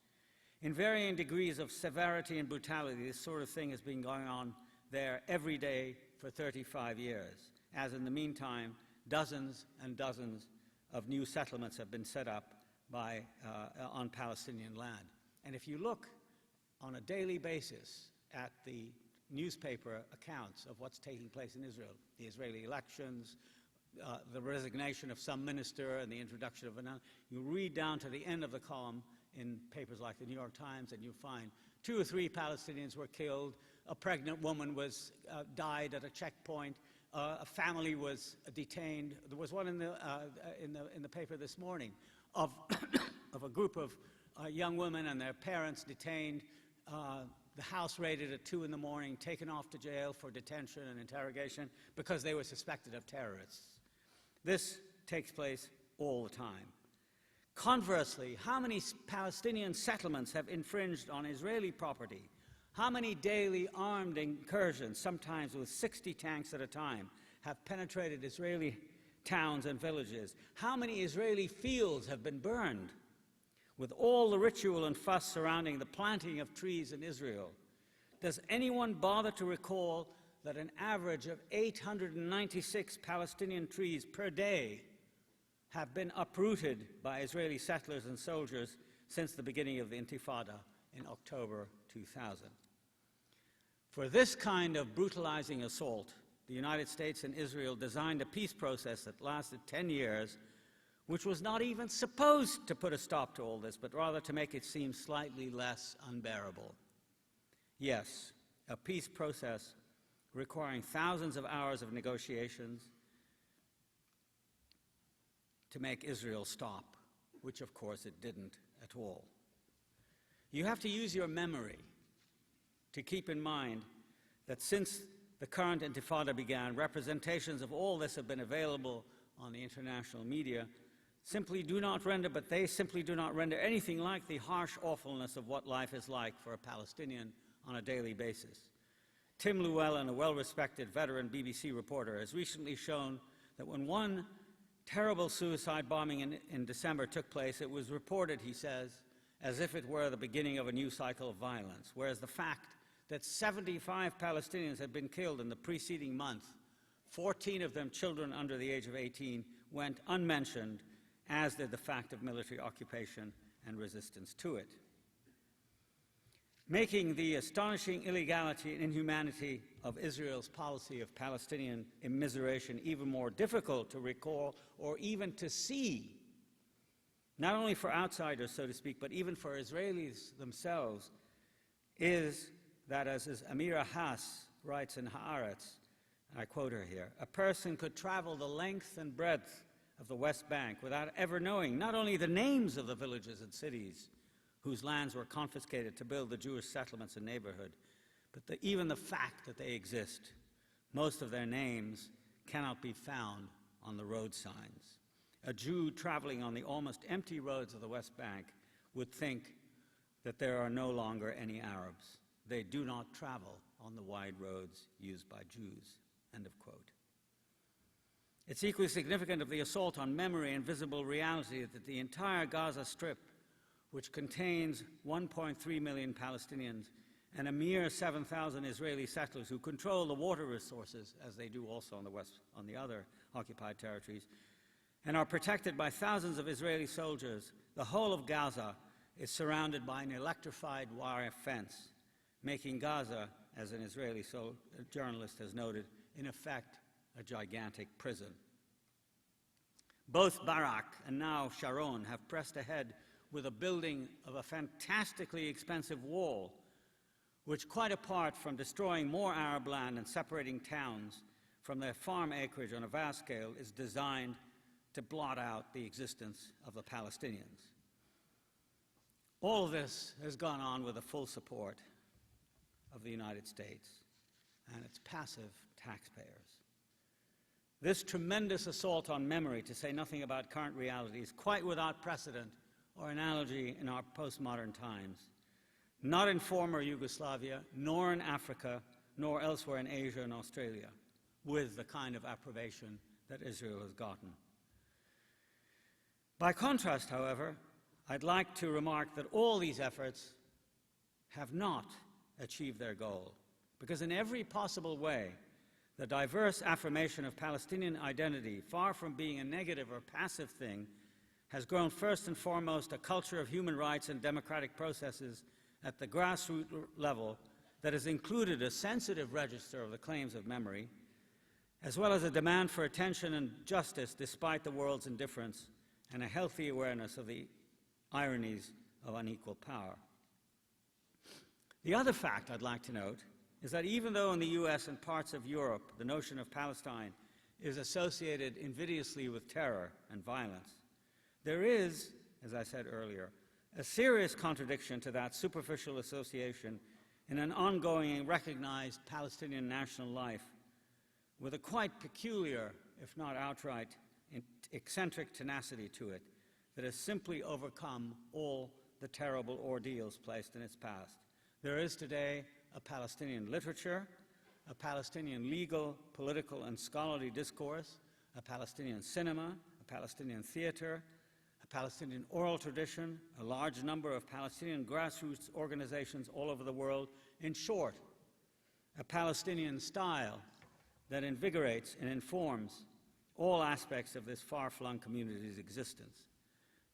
In varying degrees of severity and brutality, this sort of thing has been going on there every day for 35 years, as in the meantime, dozens and dozens of new settlements have been set up on Palestinian land. And if you look on a daily basis at the newspaper accounts of what's taking place in Israel, the Israeli elections, the resignation of some minister and the introduction of another, you read down to the end of the column in papers like the New York Times, and you find 2 or 3 Palestinians were killed, a pregnant woman died at a checkpoint, a family was detained. There was one in the paper this morning of of a group of young women and their parents detained, the house raided at 2 in the morning, taken off to jail for detention and interrogation because they were suspected of terrorists. This takes place all the time. Conversely, how many Palestinian settlements have infringed on Israeli property? How many daily armed incursions, sometimes with 60 tanks at a time, have penetrated Israeli towns and villages? How many Israeli fields have been burned? With all the ritual and fuss surrounding the planting of trees in Israel, does anyone bother to recall that an average of 896 Palestinian trees per day have been uprooted by Israeli settlers and soldiers since the beginning of the Intifada in October 2000? For this kind of brutalizing assault, the United States and Israel designed a peace process that lasted 10 years, which was not even supposed to put a stop to all this, but rather to make it seem slightly less unbearable. Yes, a peace process requiring thousands of hours of negotiations to make Israel stop, which of course it didn't at all. You have to use your memory to keep in mind that since the current Intifada began, representations of all this have been available on the international media, they simply do not render anything like the harsh awfulness of what life is like for a Palestinian on a daily basis. Tim Llewellyn, a well-respected veteran BBC reporter, has recently shown that when one terrible suicide bombing in December took place, it was reported, he says, as if it were the beginning of a new cycle of violence, whereas the fact that 75 Palestinians had been killed in the preceding month, 14 of them children under the age of 18, went unmentioned, as did the fact of military occupation and resistance to it. Making the astonishing illegality and inhumanity of Israel's policy of Palestinian immiseration even more difficult to recall or even to see, not only for outsiders, so to speak, but even for Israelis themselves, is that, as Amira Haas writes in Haaretz, and I quote her here, a person could travel the length and breadth of the West Bank without ever knowing not only the names of the villages and cities whose lands were confiscated to build the Jewish settlements and neighborhood, but even the fact that they exist, most of their names cannot be found on the road signs. A Jew traveling on the almost empty roads of the West Bank would think that there are no longer any Arabs. They do not travel on the wide roads used by Jews." End of quote. It's equally significant of the assault on memory and visible reality that the entire Gaza Strip, which contains 1.3 million Palestinians and a mere 7,000 Israeli settlers who control the water resources, as they do also on the other occupied territories, and are protected by thousands of Israeli soldiers, the whole of Gaza is surrounded by an electrified wire fence, making Gaza, as an Israeli journalist has noted, in effect a gigantic prison. Both Barak and now Sharon have pressed ahead with a building of a fantastically expensive wall, which, quite apart from destroying more Arab land and separating towns from their farm acreage on a vast scale, is designed to blot out the existence of the Palestinians. All of this has gone on with the full support of the United States and its passive taxpayers. This tremendous assault on memory, to say nothing about current reality, is quite without precedent or analogy in our postmodern times, not in former Yugoslavia, nor in Africa, nor elsewhere in Asia and Australia, with the kind of approbation that Israel has gotten. By contrast, however, I'd like to remark that all these efforts have not achieved their goal, because in every possible way, the diverse affirmation of Palestinian identity, far from being a negative or passive thing, has grown first and foremost a culture of human rights and democratic processes at the grassroots level that has included a sensitive register of the claims of memory, as well as a demand for attention and justice despite the world's indifference, and a healthy awareness of the ironies of unequal power. The other fact I'd like to note is that even though in the US and parts of Europe the notion of Palestine is associated invidiously with terror and violence, there is, as I said earlier, a serious contradiction to that superficial association in an ongoing and recognized Palestinian national life with a quite peculiar, if not outright, eccentric tenacity to it that has simply overcome all the terrible ordeals placed in its past. There is today a Palestinian literature, a Palestinian legal, political, and scholarly discourse, a Palestinian cinema, a Palestinian theater, a Palestinian oral tradition, a large number of Palestinian grassroots organizations all over the world. In short, a Palestinian style that invigorates and informs all aspects of this far-flung community's existence.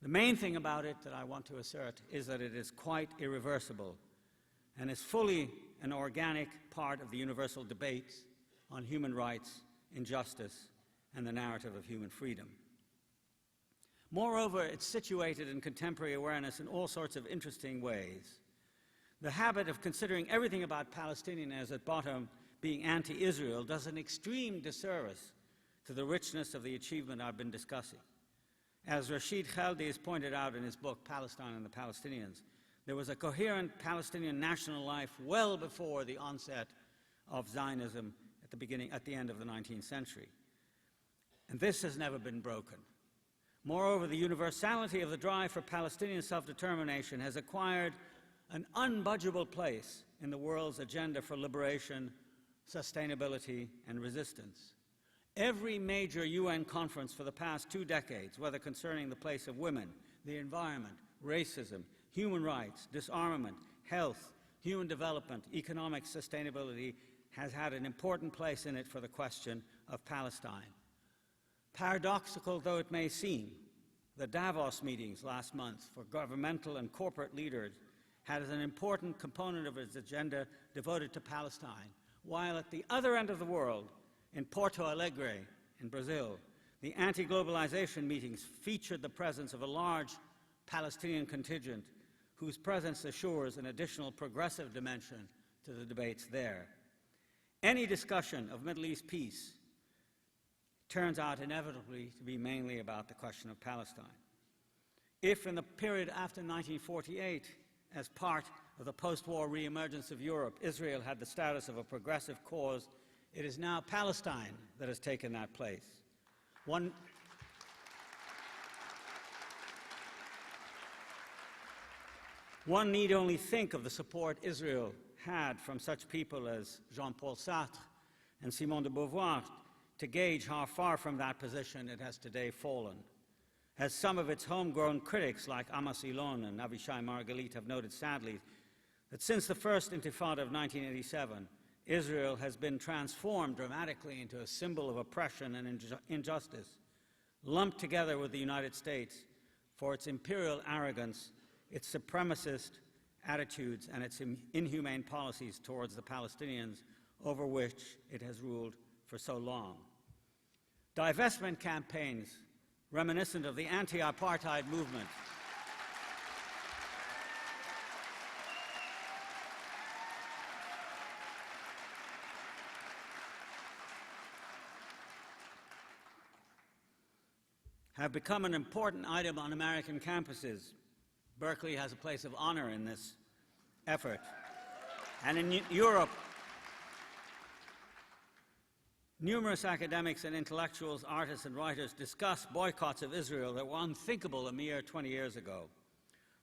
The main thing about it that I want to assert is that it is quite irreversible and is fully an organic part of the universal debates on human rights, injustice, and the narrative of human freedom. Moreover, it's situated in contemporary awareness in all sorts of interesting ways. The habit of considering everything about Palestinian as at bottom being anti-Israel does an extreme disservice to the richness of the achievement I've been discussing. As Rashid Khaldi has pointed out in his book, Palestine and the Palestinians, there was a coherent Palestinian national life well before the onset of Zionism at the end of the 19th century. And this has never been broken. Moreover, the universality of the drive for Palestinian self-determination has acquired an unbudgeable place in the world's agenda for liberation, sustainability, and resistance. Every major UN conference for the past 2 decades, whether concerning the place of women, the environment, racism, human rights, disarmament, health, human development, economic sustainability, has had an important place in it for the question of Palestine. Paradoxical though it may seem, the Davos meetings last month for governmental and corporate leaders had as an important component of its agenda devoted to Palestine, while at the other end of the world, in Porto Alegre in Brazil, the anti-globalization meetings featured the presence of a large Palestinian contingent whose presence assures an additional progressive dimension to the debates there. Any discussion of Middle East peace turns out inevitably to be mainly about the question of Palestine. If in the period after 1948, as part of the post-war reemergence of Europe, Israel had the status of a progressive cause. It is now Palestine that has taken that place. One need only think of the support Israel had from such people as Jean-Paul Sartre and Simone de Beauvoir to gauge how far from that position it has today fallen. As some of its homegrown critics like Amos Elon and Avishai Margalit have noted sadly, that since the first Intifada of 1987, Israel has been transformed dramatically into a symbol of oppression and injustice, lumped together with the United States for its imperial arrogance, its supremacist attitudes, and its inhumane policies towards the Palestinians over which it has ruled for so long. Divestment campaigns reminiscent of the anti-apartheid movement have become an important item on American campuses. Berkeley has a place of honor in this effort. And in Europe, numerous academics and intellectuals, artists and writers discuss boycotts of Israel that were unthinkable a mere 20 years ago.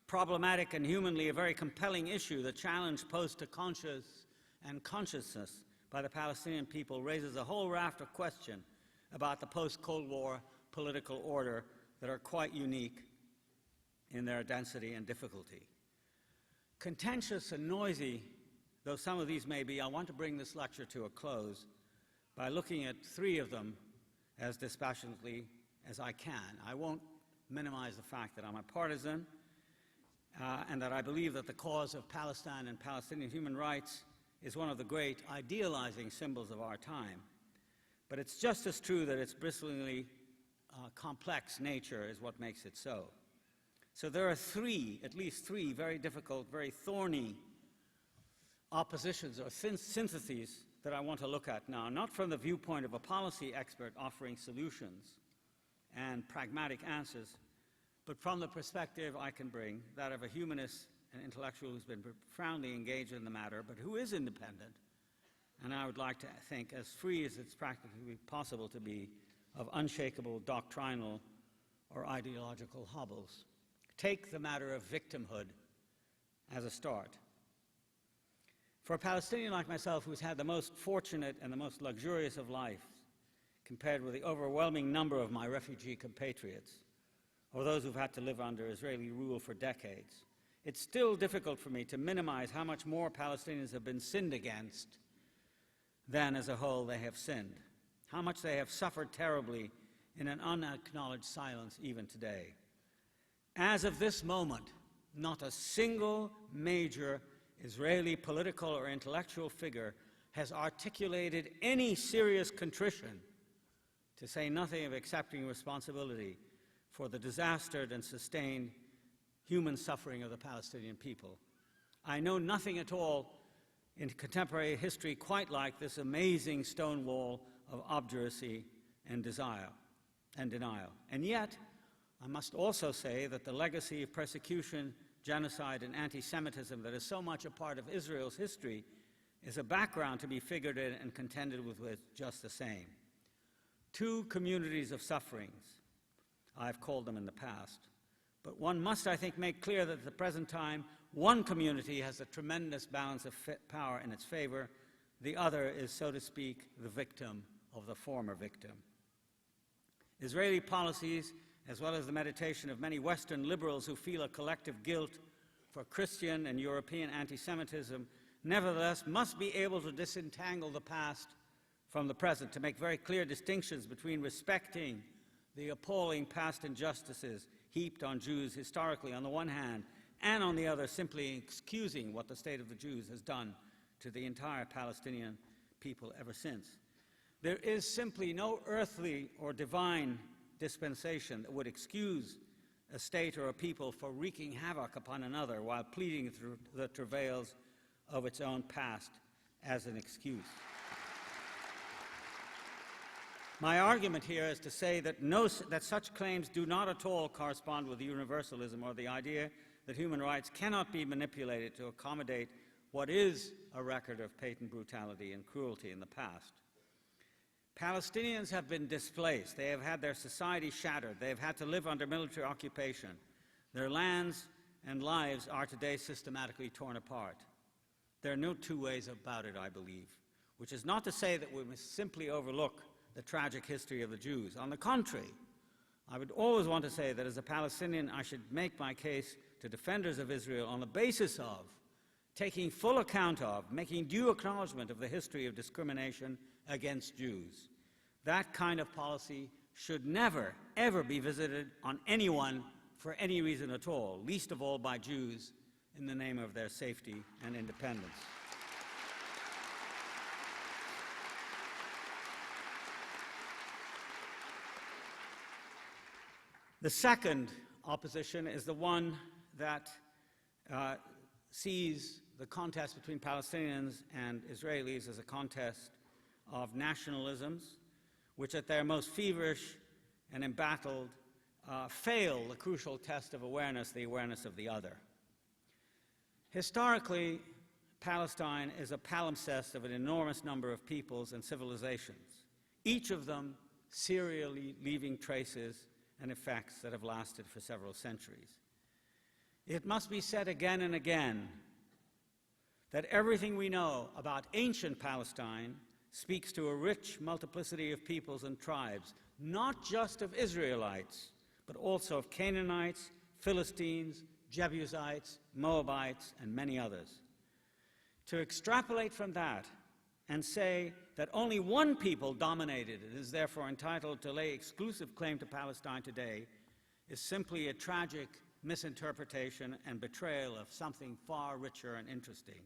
Problematic and humanly a very compelling issue, the challenge posed to conscience and consciousness by the Palestinian people raises a whole raft of questions about the post-Cold War political order that are quite unique in their density and difficulty. Contentious and noisy though some of these may be, I want to bring this lecture to a close by looking at three of them as dispassionately as I can. I won't minimize the fact that I'm a partisan and that I believe that the cause of Palestine and Palestinian human rights is one of the great idealizing symbols of our time. But it's just as true that its bristlingly complex nature is what makes it so. So there are at least three very difficult, very thorny oppositions or syntheses that I want to look at now, not from the viewpoint of a policy expert offering solutions and pragmatic answers, but from the perspective I can bring, that of a humanist and intellectual who's been profoundly engaged in the matter, but who is independent, and I would like to think as free as it's practically possible to be of unshakable doctrinal or ideological hobbles. Take the matter of victimhood as a start. For a Palestinian like myself, who's had the most fortunate and the most luxurious of life, compared with the overwhelming number of my refugee compatriots, or those who've had to live under Israeli rule for decades, it's still difficult for me to minimize how much more Palestinians have been sinned against than as a whole they have sinned, how much they have suffered terribly in an unacknowledged silence even today. As of this moment, not a single major Israeli political or intellectual figure has articulated any serious contrition, to say nothing of accepting responsibility for the disastered and sustained human suffering of the Palestinian people. I know nothing at all in contemporary history quite like this amazing stone wall of obduracy and denial. And yet, I must also say that the legacy of persecution, genocide, and anti-Semitism that is so much a part of Israel's history is a background to be figured in and contended with just the same. Two communities of sufferings, I've called them in the past. But one must, I think, make clear that at the present time, one community has a tremendous balance of power in its favor. The other is, so to speak, the victim of the former victim. Israeli policies, as well as the meditation of many Western liberals who feel a collective guilt for Christian and European anti-Semitism, nevertheless must be able to disentangle the past from the present, to make very clear distinctions between respecting the appalling past injustices heaped on Jews historically on the one hand, and on the other simply excusing what the state of the Jews has done to the entire Palestinian people ever since. There is simply no earthly or divine dispensation that would excuse a state or a people for wreaking havoc upon another while pleading through the travails of its own past as an excuse. My argument here is to say that such claims do not at all correspond with universalism or the idea that human rights cannot be manipulated to accommodate what is a record of patent brutality and cruelty in the past. Palestinians have been displaced. They have had their society shattered. They have had to live under military occupation. Their lands and lives are today systematically torn apart. There are no two ways about it, I believe, which is not to say that we must simply overlook the tragic history of the Jews. On the contrary, I would always want to say that as a Palestinian, I should make my case to defenders of Israel on the basis of taking full account of, making due acknowledgement of the history of discrimination against Jews. That kind of policy should never, ever be visited on anyone for any reason at all, least of all by Jews in the name of their safety and independence. The second opposition is the one that sees the contest between Palestinians and Israelis as a contest of nationalisms, which at their most feverish and embattled fail the crucial test of awareness, the awareness of the other. Historically, Palestine is a palimpsest of an enormous number of peoples and civilizations, each of them serially leaving traces and effects that have lasted for several centuries. It must be said again and again that everything we know about ancient Palestine speaks to a rich multiplicity of peoples and tribes, not just of Israelites, but also of Canaanites, Philistines, Jebusites, Moabites, and many others. To extrapolate from that and say that only one people dominated it is therefore entitled to lay exclusive claim to Palestine today is simply a tragic misinterpretation and betrayal of something far richer and interesting.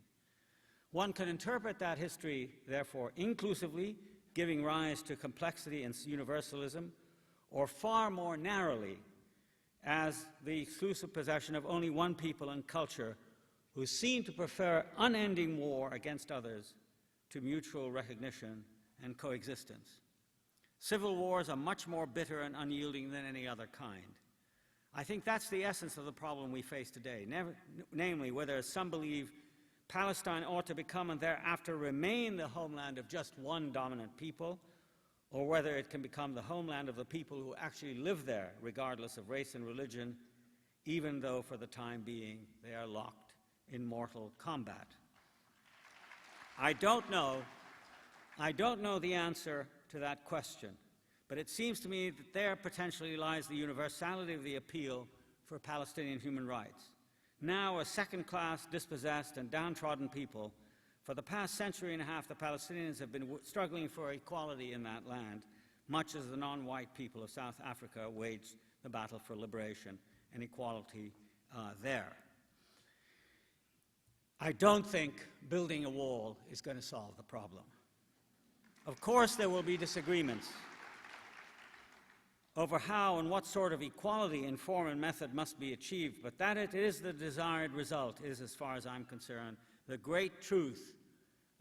One can interpret that history, therefore, inclusively, giving rise to complexity and universalism, or far more narrowly, as the exclusive possession of only one people and culture who seem to prefer unending war against others to mutual recognition and coexistence. Civil wars are much more bitter and unyielding than any other kind. I think that's the essence of the problem we face today, namely whether, as some believe, Palestine ought to become and thereafter remain the homeland of just one dominant people, or whether it can become the homeland of the people who actually live there, regardless of race and religion, even though for the time being they are locked in mortal combat. I don't know the answer to that question, but it seems to me that there potentially lies the universality of the appeal for Palestinian human rights. Now a second-class, dispossessed, and downtrodden people, for the past century and a half, the Palestinians have been struggling for equality in that land, much as the non-white people of South Africa waged the battle for liberation and equality there. I don't think building a wall is going to solve the problem. Of course, there will be disagreements over how and what sort of equality in form and method must be achieved, but that it is the desired result is, as far as I'm concerned, the great truth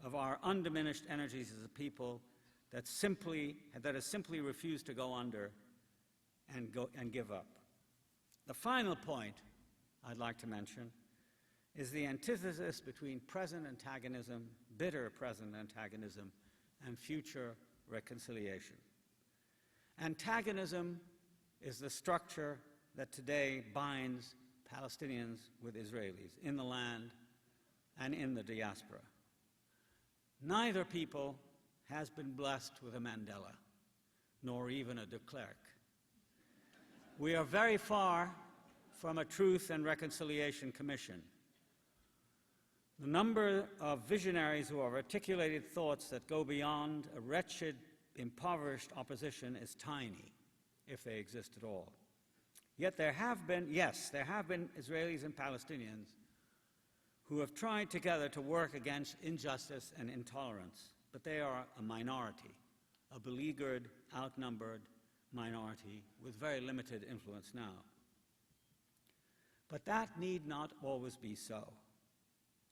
of our undiminished energies as a people that has simply refused to go under and give up. The final point I'd like to mention is the antithesis between present antagonism, bitter present antagonism, and future reconciliation. Antagonism is the structure that today binds Palestinians with Israelis in the land and in the diaspora. Neither people has been blessed with a Mandela, nor even a de Klerk. We are very far from a Truth and Reconciliation Commission. The number of visionaries who have articulated thoughts that go beyond a wretched, impoverished opposition is tiny, if they exist at all. Yet there have been Israelis and Palestinians who have tried together to work against injustice and intolerance, but they are a minority, a beleaguered, outnumbered minority with very limited influence now. But that need not always be so.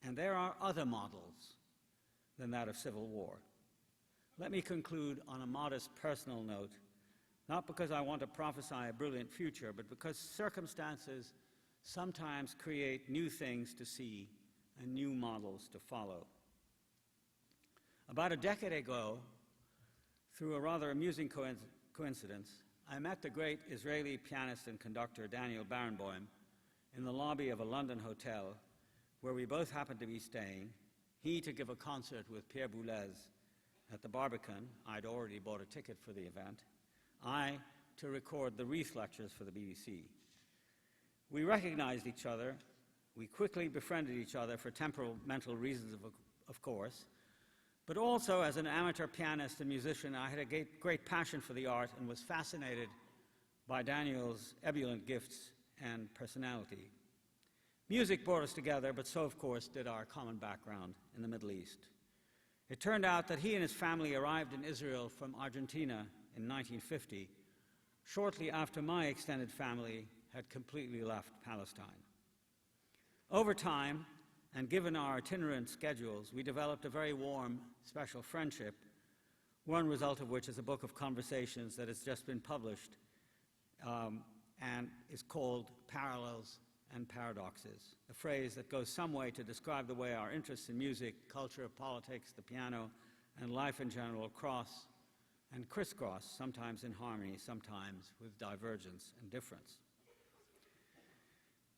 And there are other models than that of civil war. Let me conclude on a modest personal note, not because I want to prophesy a brilliant future, but because circumstances sometimes create new things to see and new models to follow. About a decade ago, through a rather amusing coincidence, I met the great Israeli pianist and conductor Daniel Barenboim in the lobby of a London hotel where we both happened to be staying, he to give a concert with Pierre Boulez at the Barbican. I'd already bought a ticket for the event. I to record the Wreath lectures for the BBC. We recognized each other. We quickly befriended each other for temperamental reasons, of course, but also as an amateur pianist and musician, I had a great passion for the art and was fascinated by Daniel's ebullient gifts and personality. Music brought us together, but so, of course, did our common background in the Middle East. It turned out that he and his family arrived in Israel from Argentina in 1950, shortly after my extended family had completely left Palestine. Over time, and given our itinerant schedules, we developed a very warm, special friendship, one result of which is a book of conversations that has just been published and is called Parallels and Paradoxes, a phrase that goes some way to describe the way our interests in music, culture, politics, the piano, and life in general cross and crisscross, sometimes in harmony, sometimes with divergence and difference.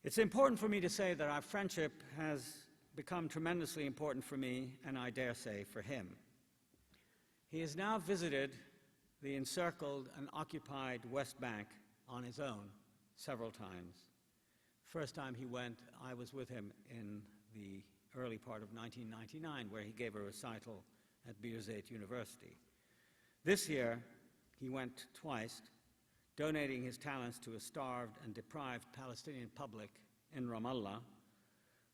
It's important for me to say that our friendship has become tremendously important for me, and I dare say for him. He has now visited the encircled and occupied West Bank on his own several times. First time he went, I was with him in the early part of 1999, where he gave a recital at Birzeit University. This year, he went twice, donating his talents to a starved and deprived Palestinian public in Ramallah,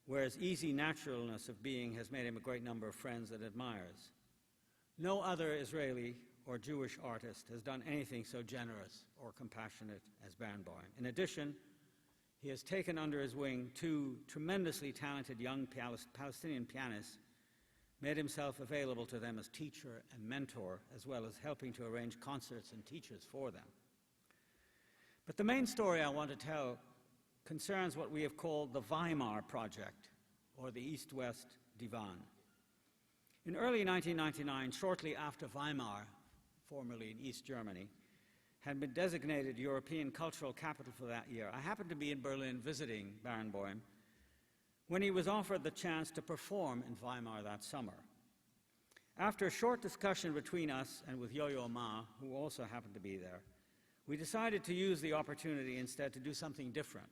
where his easy naturalness of being has made him a great number of friends and admirers. No other Israeli or Jewish artist has done anything so generous or compassionate as Barenboim. In addition, he has taken under his wing two tremendously talented young Palestinian pianists, made himself available to them as teacher and mentor, as well as helping to arrange concerts and teachers for them. But the main story I want to tell concerns what we have called the Weimar Project, or the East-West Divan. In early 1999, shortly after Weimar, formerly in East Germany, had been designated European Cultural Capital for that year, I happened to be in Berlin visiting Barenboim when he was offered the chance to perform in Weimar that summer. After a short discussion between us and with Yo-Yo Ma, who also happened to be there, we decided to use the opportunity instead to do something different,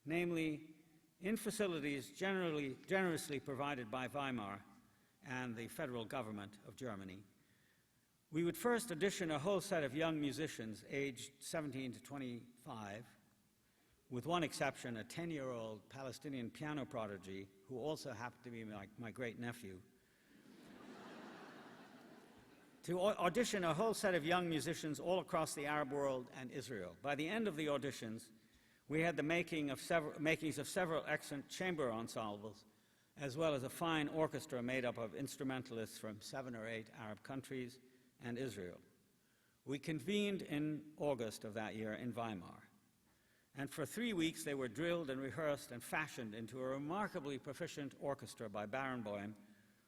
namely, in facilities generously provided by Weimar and the federal government of Germany, we would first audition a whole set of young musicians aged 17 to 25, with one exception, a 10-year-old Palestinian piano prodigy who also happened to be my great-nephew, to audition a whole set of young musicians all across the Arab world and Israel. By the end of the auditions, we had the makings of several excellent chamber ensembles, as well as a fine orchestra made up of instrumentalists from 7 or 8 Arab countries and Israel. We convened in August of that year in Weimar, and for 3 weeks they were drilled and rehearsed and fashioned into a remarkably proficient orchestra by Barenboim,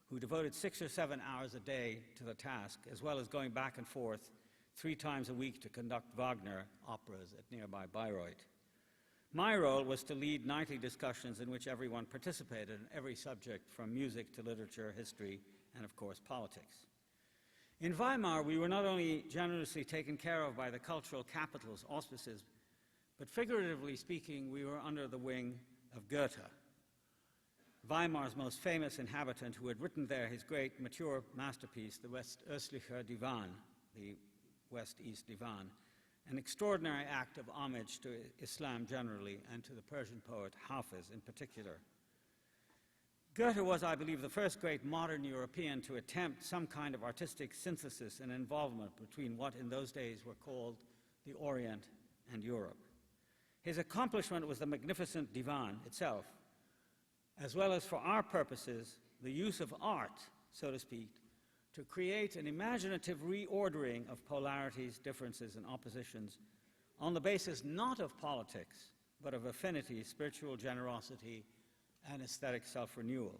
who devoted 6 or 7 hours a day to the task, as well as going back and forth 3 times a week to conduct Wagner operas at nearby Bayreuth. My role was to lead nightly discussions in which everyone participated in every subject from music to literature, history, and of course politics. In Weimar, we were not only generously taken care of by the cultural capital's auspices, but figuratively speaking, we were under the wing of Goethe, Weimar's most famous inhabitant, who had written there his great mature masterpiece, the West-Östlicher Divan, the West-East Divan, an extraordinary act of homage to Islam generally and to the Persian poet Hafiz in particular. Goethe was, I believe, the first great modern European to attempt some kind of artistic synthesis and involvement between what in those days were called the Orient and Europe. His accomplishment was the magnificent divan itself, as well as, for our purposes, the use of art, so to speak, to create an imaginative reordering of polarities, differences, and oppositions on the basis not of politics, but of affinity, spiritual generosity, and aesthetic self-renewal.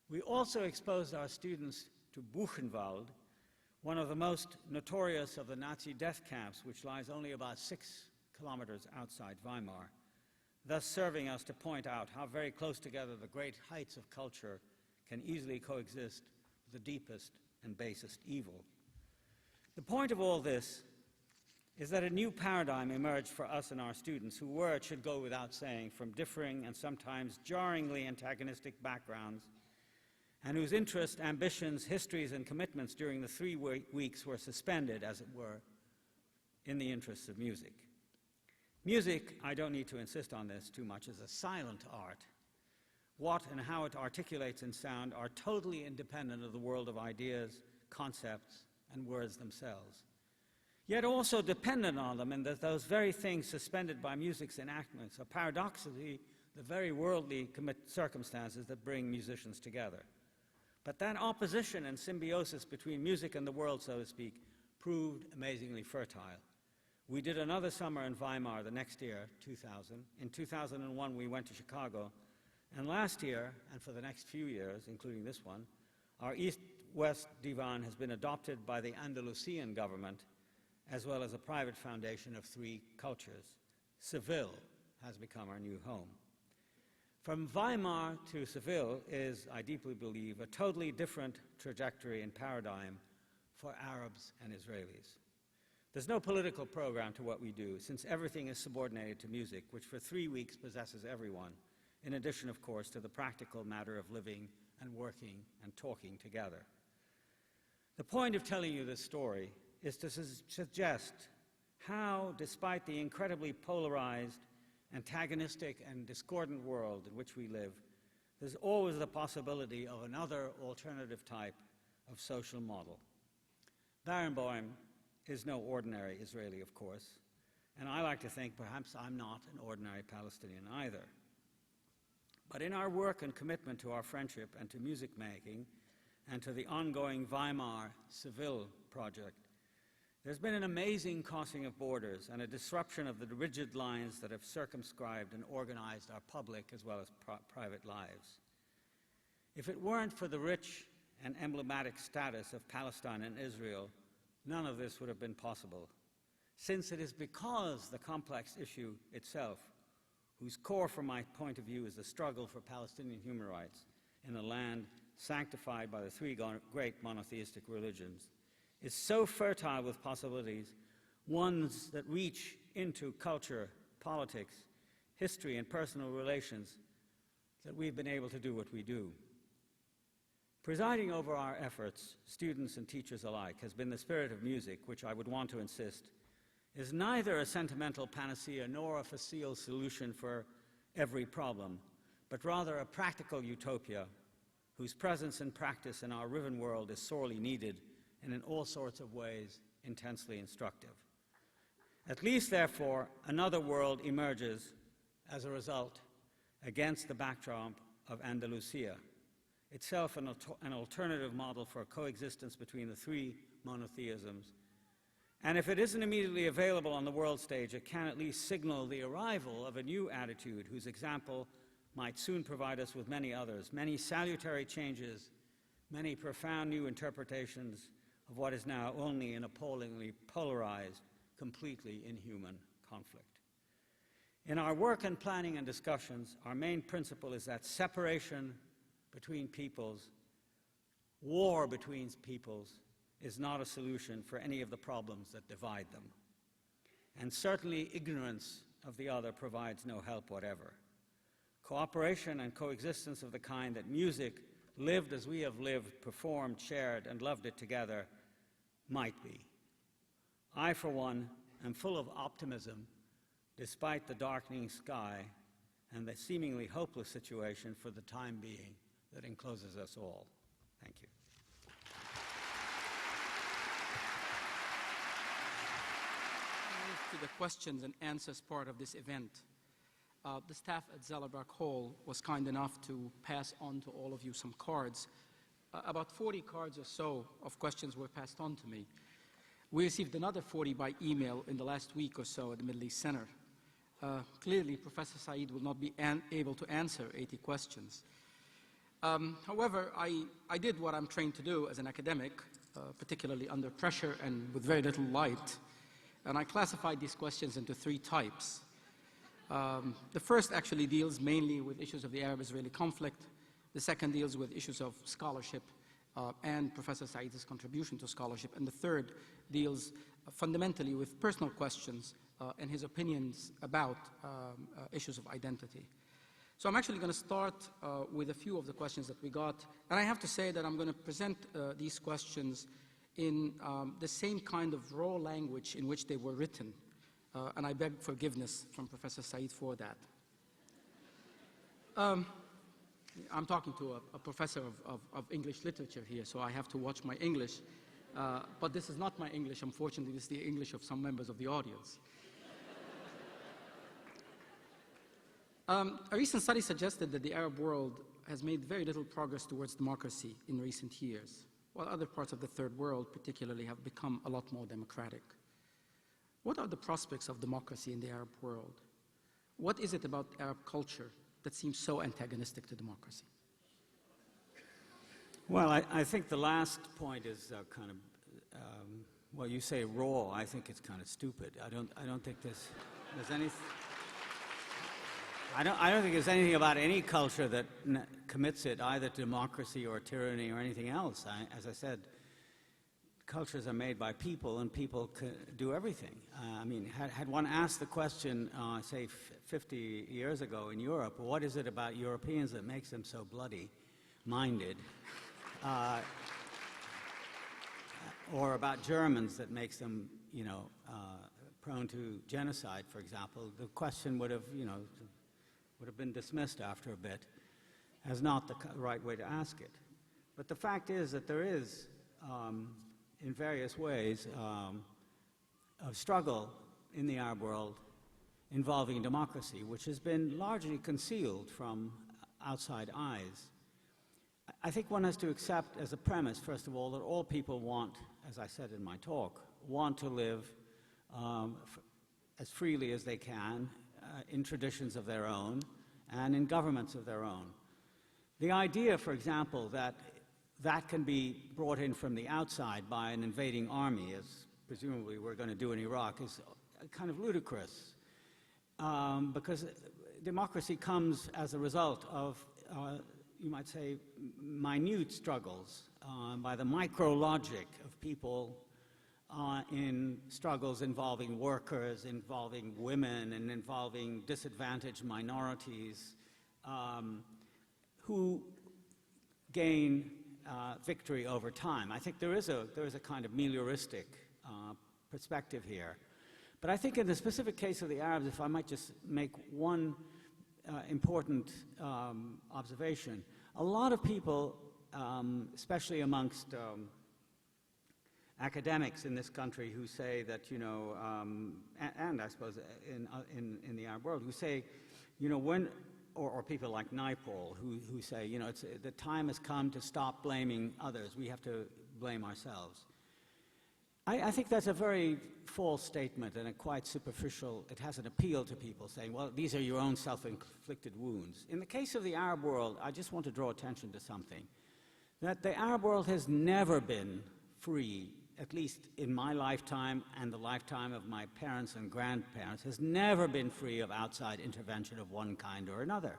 We also exposed our students to Buchenwald, one of the most notorious of the Nazi death camps, which lies only about 6 kilometers outside Weimar, thus serving us to point out how very close together the great heights of culture can easily coexist with the deepest and basest evil. The point of all this is that a new paradigm emerged for us and our students who were, it should go without saying, from differing and sometimes jarringly antagonistic backgrounds, and whose interests, ambitions, histories, and commitments during the 3 weeks were suspended, as it were, in the interests of music. Music, I don't need to insist on this too much, is a silent art. What and how it articulates in sound are totally independent of the world of ideas, concepts, and words themselves, yet also dependent on them in that those very things suspended by music's enactments are paradoxically the very worldly circumstances that bring musicians together. But that opposition and symbiosis between music and the world, so to speak, proved amazingly fertile. We did another summer in Weimar the next year, 2000. In 2001, we went to Chicago. And last year, and for the next few years, including this one, our East-West Divan has been adopted by the Andalusian government, as well as a private foundation of 3 cultures. Seville has become our new home. From Weimar to Seville is, I deeply believe, a totally different trajectory and paradigm for Arabs and Israelis. There's no political program to what we do, since everything is subordinated to music, which for 3 weeks possesses everyone, in addition, of course, to the practical matter of living and working and talking together. The point of telling you this story is to suggest how, despite the incredibly polarized, antagonistic, and discordant world in which we live, there's always the possibility of another alternative type of social model. Barenboim is no ordinary Israeli, of course, and I like to think perhaps I'm not an ordinary Palestinian either. But in our work and commitment to our friendship and to music making and to the ongoing Weimar-Seville project, there's been an amazing crossing of borders and a disruption of the rigid lines that have circumscribed and organized our public as well as private lives. If it weren't for the rich and emblematic status of Palestine and Israel, none of this would have been possible, since it is because the complex issue itself, whose core from my point of view is the struggle for Palestinian human rights in a land sanctified by the 3 great monotheistic religions, is so fertile with possibilities, ones that reach into culture, politics, history, and personal relations, that we've been able to do what we do. Presiding over our efforts, students and teachers alike, has been the spirit of music, which I would want to insist is neither a sentimental panacea nor a facile solution for every problem, but rather a practical utopia whose presence and practice in our riven world is sorely needed and in all sorts of ways intensely instructive. At least, therefore, another world emerges as a result against the backdrop of Andalusia, itself an alternative model for coexistence between the 3 monotheisms. And if it isn't immediately available on the world stage, it can at least signal the arrival of a new attitude whose example might soon provide us with many others, many salutary changes, many profound new interpretations of what is now only an appallingly polarized, completely inhuman conflict. In our work and planning and discussions, our main principle is that separation between peoples, war between peoples, is not a solution for any of the problems that divide them. And certainly ignorance of the other provides no help whatever. Cooperation and coexistence of the kind that music, lived as we have lived, performed, shared, and loved it together, might be. I, for one, am full of optimism despite the darkening sky and the seemingly hopeless situation for the time being that encloses us all. Thank you. To the questions and answers part of this event. The staff at Zellerbach Hall was kind enough to pass on to all of you some cards. About 40 cards or so of questions were passed on to me. We received another 40 by email in the last week or so at the Middle East Center. Clearly, Professor Said will not be able to answer 80 questions. However, I did what I'm trained to do as an academic, particularly under pressure and with very little light, and I classified these questions into 3 types. The first actually deals mainly with issues of the Arab-Israeli conflict. The second deals with issues of scholarship and Professor Said's contribution to scholarship. And the third deals fundamentally with personal questions and his opinions about issues of identity. So I'm actually going to start with a few of the questions that we got. And I have to say that I'm going to present these questions in the same kind of raw language in which they were written. And I beg forgiveness from Professor Said for that. I'm talking to a professor of English literature here, so I have to watch my English. But this is not my English, unfortunately. This is the English of some members of the audience. A recent study suggested that the Arab world has made very little progress towards democracy in recent years, while other parts of the Third World particularly have become a lot more democratic. What are the prospects of democracy in the Arab world? What is it about Arab culture that seems so antagonistic to democracy? Well, I think the last point is kind of, well, you say raw. I think it's kind of stupid. I don't think there's any. I don't think there's anything about any culture that commits it either to democracy or tyranny or anything else. As I said, cultures are made by people, and people do everything. I mean, had one asked the question, say, 50 years ago in Europe, what is it about Europeans that makes them so bloody-minded? Or about Germans that makes them, you know, prone to genocide, for example, the question would have, you know, would have been dismissed after a bit as not the right way to ask it. But the fact is that there is, in various ways, a struggle in the Arab world involving democracy, which has been largely concealed from outside eyes. I think one has to accept as a premise, first of all, that all people want, as I said in my talk, want to live as freely as they can, in traditions of their own and in governments of their own. The idea, for example, that that can be brought in from the outside by an invading army, as presumably we're going to do in Iraq, is kind of ludicrous, because democracy comes as a result of, you might say, minute struggles by the micro-logic of people in struggles involving workers, involving women, and involving disadvantaged minorities who gain victory over time. I think there is a kind of melioristic perspective here. But I think in the specific case of the Arabs, if I might just make one important observation, a lot of people, especially amongst academics in this country who say that, you know, and I suppose in the Arab world, who say, you know, when, or people like Naipaul who say, you know, the time has come to stop blaming others. We have to blame ourselves. I think that's a very false statement and a quite superficial. It has an appeal to people saying, well, these are your own self-inflicted wounds. In the case of the Arab world, I just want to draw attention to something, that the Arab world has never been free, at least in my lifetime and the lifetime of my parents and grandparents, has never been free of outside intervention of one kind or another.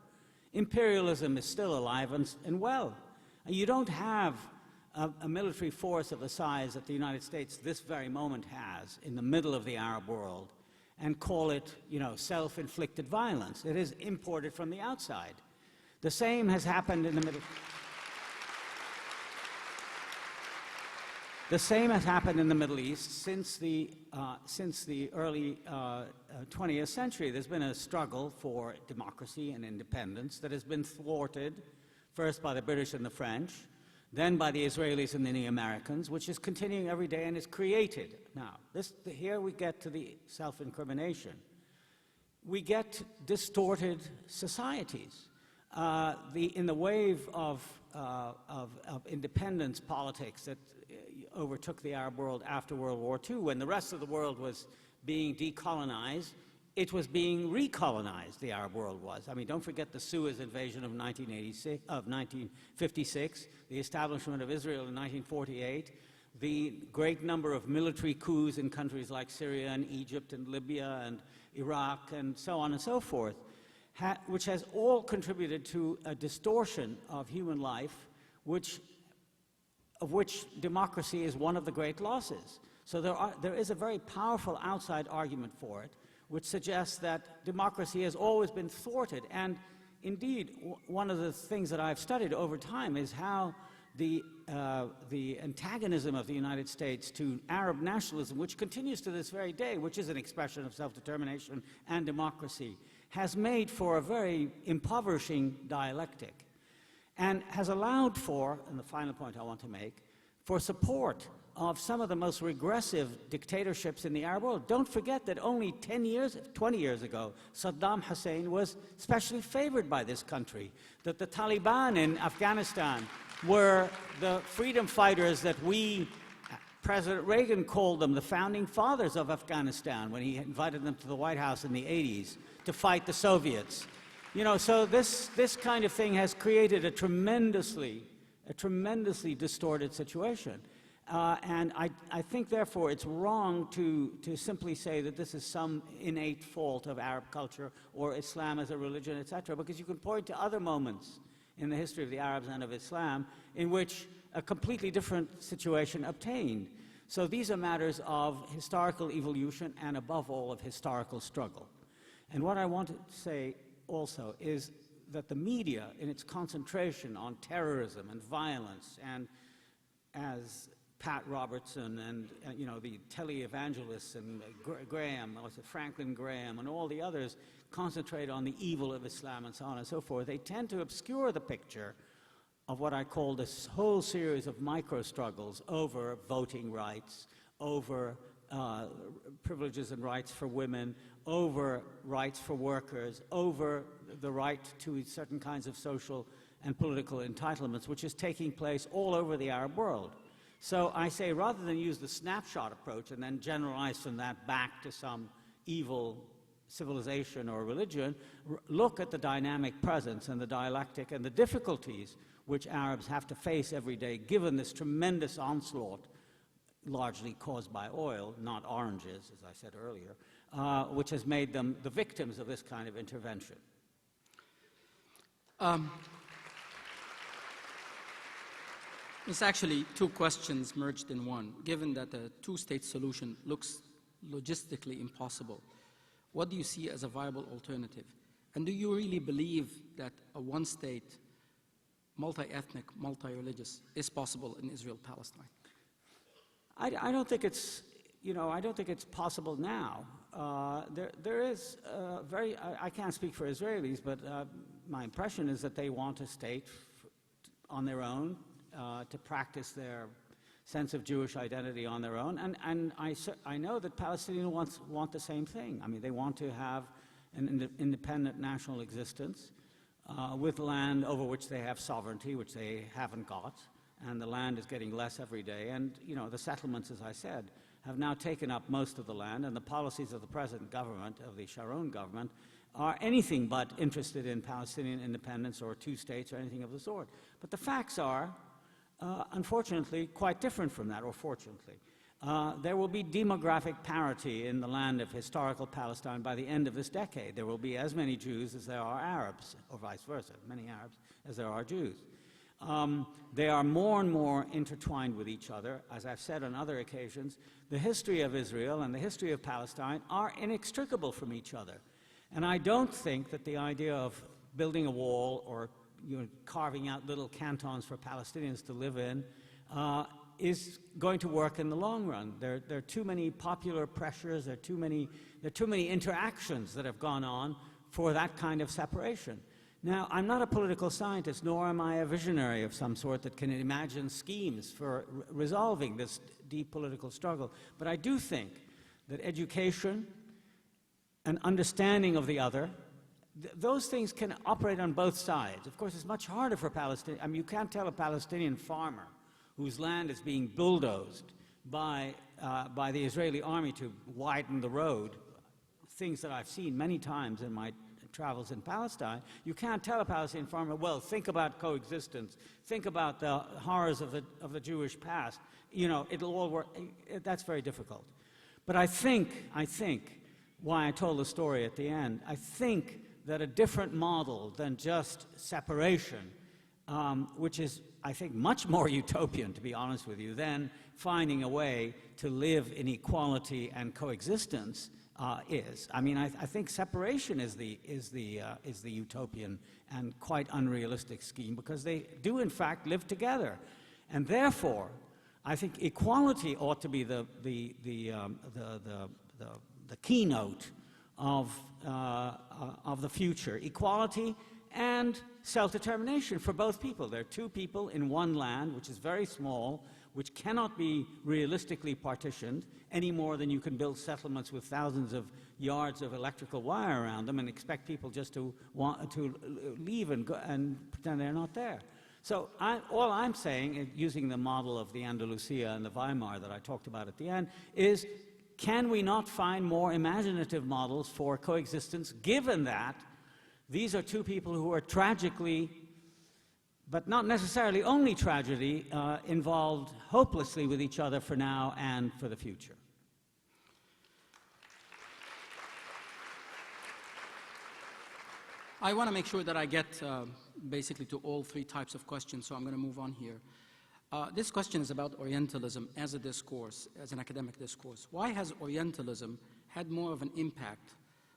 Imperialism is still alive and well. And you don't have a military force of the size that the United States this very moment has in the middle of the Arab world and call it, you know, self-inflicted violence. It is imported from the outside. The same has happened in the Middle East. The same has happened in the Middle East since the early 20th century. There's been a struggle for democracy and independence that has been thwarted, first by the British and the French, then by the Israelis and then the Americans, which is continuing every day and is created. Now, here we get to the self-incrimination. We get distorted societies. In the wave of independence politics that overtook the Arab world after World War II, when the rest of the world was being decolonized, it was being recolonized, the Arab world was. I mean, don't forget the Suez invasion of 1956, the establishment of Israel in 1948, the great number of military coups in countries like Syria and Egypt and Libya and Iraq and so on and so forth, which has all contributed to a distortion of human life, of which democracy is one of the great losses. So there is a very powerful outside argument for it, which suggests that democracy has always been thwarted. And indeed, one of the things that I've studied over time is how the antagonism of the United States to Arab nationalism, which continues to this very day, which is an expression of self-determination and democracy, has made for a very impoverishing dialectic and has allowed for, and the final point I want to make, for support of some of the most regressive dictatorships in the Arab world. Don't forget that only 20 years ago, Saddam Hussein was specially favored by this country, that the Taliban in Afghanistan were the freedom fighters that President Reagan called them the founding fathers of Afghanistan when he invited them to the White House in the 80s to fight the Soviets. You know, so this kind of thing has created a tremendously distorted situation. And I think, therefore, it's wrong to simply say that this is some innate fault of Arab culture or Islam as a religion, etc., because you can point to other moments in the history of the Arabs and of Islam in which a completely different situation obtained. So these are matters of historical evolution and, above all, of historical struggle. And what I want to say also is that the media, in its concentration on terrorism and violence, and as Pat Robertson and you know, the televangelists and Franklin Graham and all the others concentrate on the evil of Islam and so on and so forth, they tend to obscure the picture of what I call this whole series of micro-struggles over voting rights, over privileges and rights for women, over rights for workers, over the right to certain kinds of social and political entitlements, which is taking place all over the Arab world. So I say, rather than use the snapshot approach and then generalize from that back to some evil civilization or religion, look at the dynamic presence and the dialectic and the difficulties which Arabs have to face every day, given this tremendous onslaught, largely caused by oil, not oranges, as I said earlier, which has made them the victims of this kind of intervention. It's actually two questions merged in one. Given that a two-state solution looks logistically impossible, what do you see as a viable alternative? And do you really believe that a one-state, multi-ethnic, multi-religious is possible in Israel-Palestine? I don't think it's, I don't think it's possible now. There is I can't speak for Israelis, but my impression is that they want a state on their own, to practice their sense of Jewish identity on their own. And I know that Palestinians want the same thing. I mean, they want to have an independent national existence with land over which they have sovereignty, which they haven't got. And the land is getting less every day. And, the settlements, as I said, have now taken up most of the land. And the policies of the present government, of the Sharon government, are anything but interested in Palestinian independence or two states or anything of the sort. But the facts are, unfortunately, quite different from that, or fortunately. There will be demographic parity in the land of historical Palestine by the end of this decade. There will be as many Jews as there are Arabs, or vice versa, many Arabs as there are Jews. They are more and more intertwined with each other. As I've said on other occasions, the history of Israel and the history of Palestine are inextricable from each other. And I don't think that the idea of building a wall or carving out little cantons for Palestinians to live in is going to work in the long run. There are too many popular pressures, there are too many interactions that have gone on for that kind of separation. Now, I'm not a political scientist, nor am I a visionary of some sort that can imagine schemes for resolving this deep political struggle. But I do think that education, an understanding of the other, those things can operate on both sides. Of course, it's much harder for Palestinians. I mean, you can't tell a Palestinian farmer whose land is being bulldozed by the Israeli army to widen the road things that I've seen many times in my travels in Palestine, you can't tell a Palestinian farmer, well, think about coexistence, think about the horrors of the Jewish past. You know, it'll all work. That's very difficult. But I think why I told the story at the end, I think that a different model than just separation, which is, I think, much more utopian, to be honest with you, than finding a way to live in equality and coexistence is. I mean, I think separation is the utopian and quite unrealistic scheme, because they do, in fact, live together. And therefore, I think equality ought to be the keynote of the future. Equality and self-determination for both people. There are two people in one land, which is very small, which cannot be realistically partitioned any more than you can build settlements with thousands of yards of electrical wire around them and expect people just to want to leave and go and pretend they're not there. So all I'm saying, using the model of the Andalusia and the Weimar that I talked about at the end, is can we not find more imaginative models for coexistence, given that these are two people who are tragically, but not necessarily only tragedy, involved hopelessly with each other for now and for the future. I want to make sure that I get basically to all three types of questions, so I'm going to move on here. This question is about Orientalism as a discourse, as an academic discourse. Why has Orientalism had more of an impact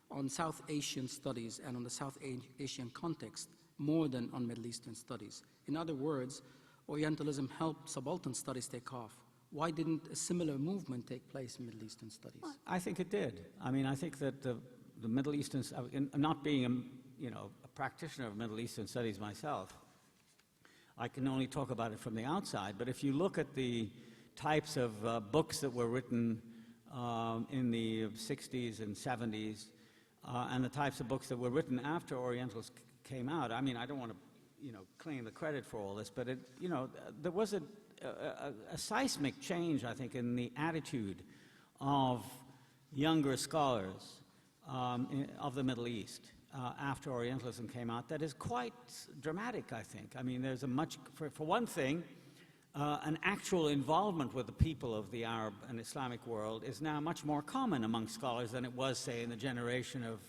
on South Asian studies and on the South Asian context more than on Middle Eastern studies? In other words, Orientalism helped subaltern studies take off. Why didn't a similar movement take place in Middle Eastern studies? I think it did. I mean, I think that the Middle Eastern, not being a practitioner of Middle Eastern studies myself, I can only talk about it from the outside, but if you look at the types of books that were written in the 60s and 70s, and the types of books that were written after Orientals came out, I mean, I don't want to, claim the credit for all this, but there was a seismic change, I think, in the attitude of younger scholars of the Middle East after Orientalism came out that is quite dramatic, I think. I mean, there's for one thing, an actual involvement with the people of the Arab and Islamic world is now much more common among scholars than it was, say, in the generation of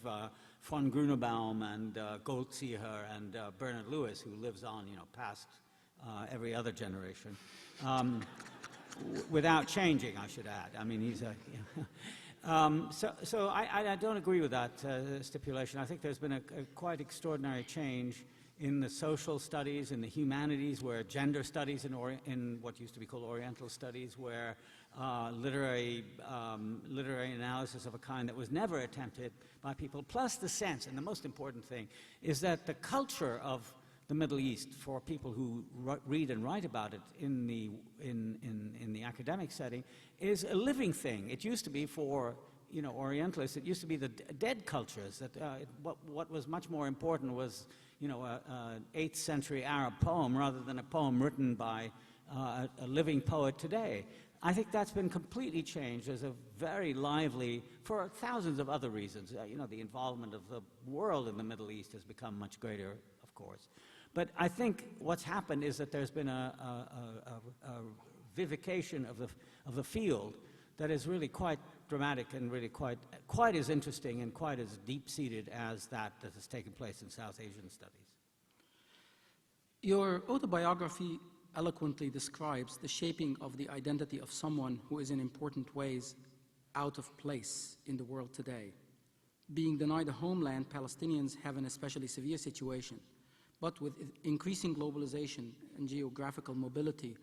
von Grunebaum and Goldziher and Bernard Lewis, who lives on, past every other generation, without changing, I should add. I mean, he's a... So I don't agree with that stipulation. I think there's been a quite extraordinary change in the social studies, in the humanities, where gender studies in what used to be called Oriental studies, where literary analysis of a kind that was never attempted by people, plus the sense, and the most important thing, is that the culture of the Middle East, for people who read and write about it in the academic setting, is a living thing. It used to be for Orientalists, it used to be the dead cultures. That what was much more important was an 8th century Arab poem rather than a poem written by a living poet today. I think that's been completely changed as a very lively, for thousands of other reasons. The involvement of the world in the Middle East has become much greater, of course. But I think what's happened is that there's been a vivification of the field that is really quite dramatic and really quite as interesting and quite as deep-seated as that has taken place in South Asian studies. Your autobiography eloquently describes the shaping of the identity of someone who is in important ways out of place in the world today. Being denied a homeland, Palestinians have an especially severe situation. But with increasing globalization and geographical mobility,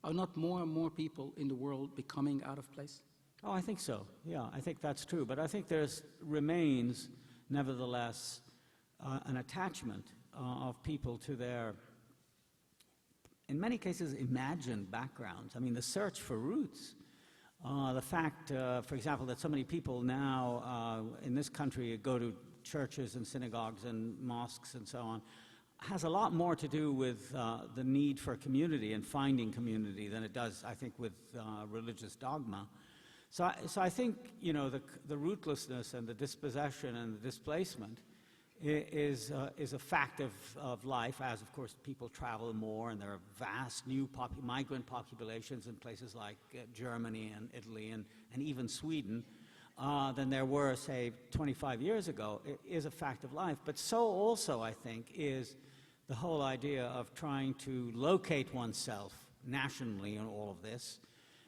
are not more and more people in the world becoming out of place? Oh, I think so. Yeah, I think that's true. But I think there remains, nevertheless, an attachment of people to their, in many cases, imagined backgrounds. I mean, the search for roots. The fact, for example, that so many people now in this country go to churches and synagogues and mosques and so on, has a lot more to do with the need for community and finding community than it does, I think, with religious dogma. So I think, you know, the rootlessness and the dispossession and the displacement is a fact of life, as of course people travel more and there are vast new migrant populations in places like Germany and Italy and even Sweden than there were, say, 25 years ago. It is a fact of life. But so also, I think, is the whole idea of trying to locate oneself nationally in all of this,